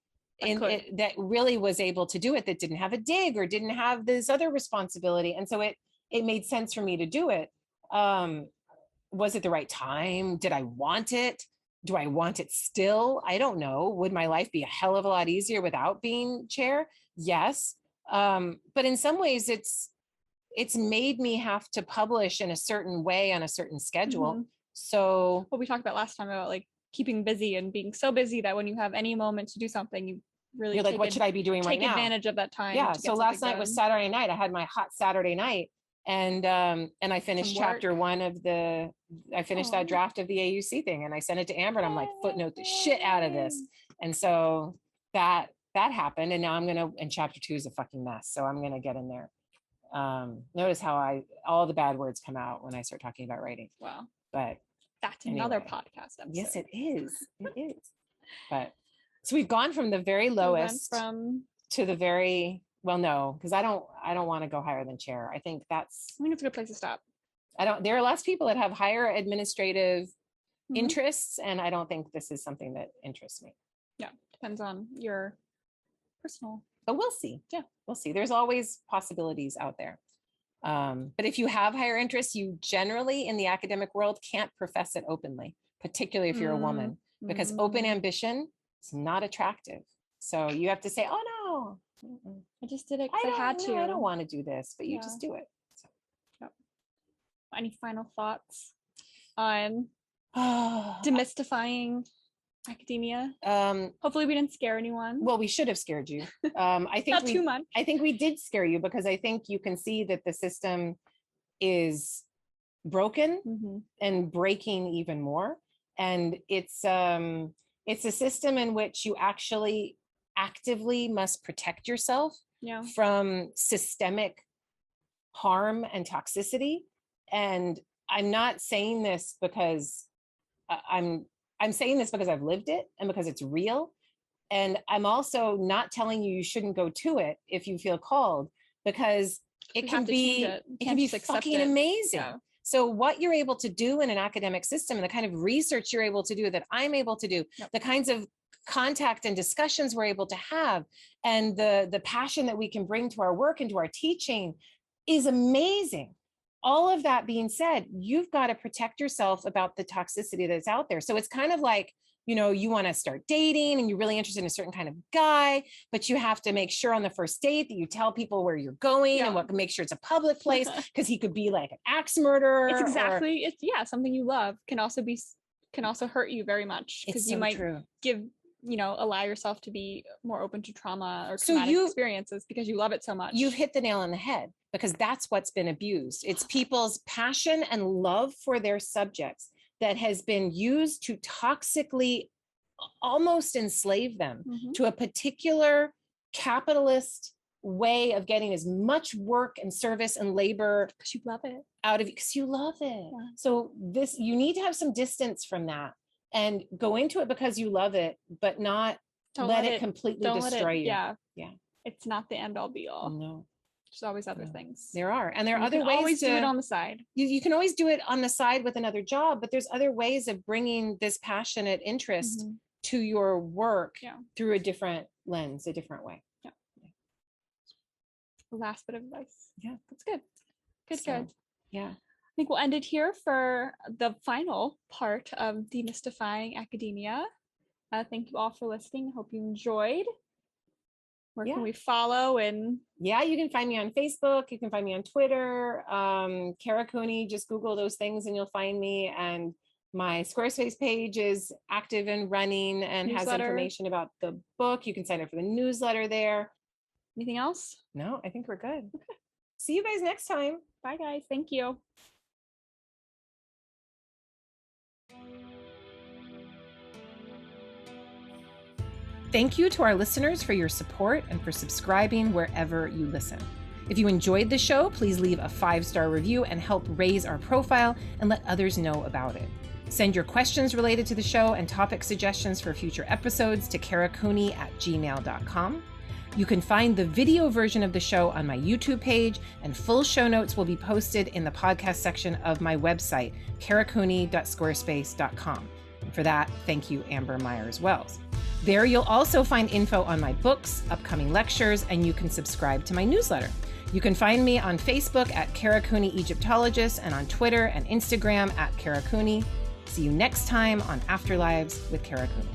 that really was able to do it, that didn't have a dig or didn't have this other responsibility. And so it made sense for me to do it. Was it the right time? Did I want it? Do I want it still? I don't know. Would my life be a hell of a lot easier without being chair? Yes. But in some ways it's made me have to publish in a certain way on a certain schedule. Mm-hmm. So what we talked about last time about like keeping busy and being so busy that when you have any moment to do something, you really you're like, what should I be doing right now? Take advantage of that time. Yeah. So last night was Saturday night. I had my hot Saturday night, and I finished chapter 1 of I finished that draft of the AUC thing, and I sent it to Amber, and I'm like, footnote the shit out of this. And so that happened, and now and chapter 2 is a fucking mess. So I'm gonna get in there. Notice how all the bad words come out when I start talking about writing. Wow. But that's another podcast episode. Yes, it is. It is. But so we've gone from the very lowest to the very, well, no, because I don't want to go higher than chair. I think it's a good place to stop. There are lots of people that have higher administrative interests, and I don't think this is something that interests me. Yeah, depends on your personal. But we'll see. Yeah, we'll see. There's always possibilities out there. But if you have higher interests, you generally in the academic world can't profess it openly, particularly if you're a woman, because open ambition is not attractive. So you have to say, oh no, I just did it because I had to. I don't want to do this, but you just do it. So. Yep. Any final thoughts on demystifying academia? Hopefully we didn't scare anyone. Well, we should have scared you. I think not too much. I think we did scare you because I think you can see that the system is broken and breaking even more. And it's a system in which you actually actively must protect yourself from systemic harm and toxicity. And I'm not saying this because I'm saying this because I've lived it and because it's real. And I'm also not telling you shouldn't go to it if you feel called, because it can be fucking amazing. Yeah. So what you're able to do in an academic system and the kind of research you're able to do that I'm able to do, the kinds of contact and discussions we're able to have, and the passion that we can bring to our work and to our teaching is amazing. All of that being said, you've got to protect yourself about the toxicity that's out there. So it's kind of like, you want to start dating and you're really interested in a certain kind of guy, but you have to make sure on the first date that you tell people where you're going and make sure it's a public place, because he could be like an axe murderer. It's exactly, something you love can also hurt you very much, because you might allow yourself to be more open to trauma or traumatic experiences because you love it so much. You've hit the nail on the head, because that's what's been abused. It's people's passion and love for their subjects that has been used to toxically almost enslave them to a particular capitalist way of getting as much work and service and labor because you love it out of it, because you love it. Yeah. So you need to have some distance from that and go into it because you love it, but not let it completely destroy you. Yeah. It's not the end all be all. No. There's always other things. There are. And there are other ways always do it on the side. You can always do it on the side with another job, but there's other ways of bringing this passionate interest to your work through a different lens, a different way. Yeah. The last bit of advice. Yeah. That's good. Good. Yeah. I think we'll end it here for the final part of Demystifying Academia. Thank you all for listening. I hope you enjoyed. Where can we follow? And you can find me on Facebook. You can find me on Twitter. Kara Cooney, just Google those things and you'll find me. And my Squarespace page is active and running and has information about the book. You can sign up for the newsletter there. Anything else? No, I think we're good. Okay. See you guys next time. Bye, guys. Thank you. Thank you to our listeners for your support and for subscribing wherever you listen. If you enjoyed the show, please leave a 5-star review and help raise our profile and let others know about it. Send your questions related to the show and topic suggestions for future episodes to karacooney@gmail.com. You can find the video version of the show on my YouTube page, and full show notes will be posted in the podcast section of my website, karacooney.squarespace.com. And for that, thank you, Amber Myers-Wells. There you'll also find info on my books, upcoming lectures, and you can subscribe to my newsletter. You can find me on Facebook at Kara Cooney Egyptologist and on Twitter and Instagram at Kara Cooney. See you next time on Afterlives with Kara Cooney.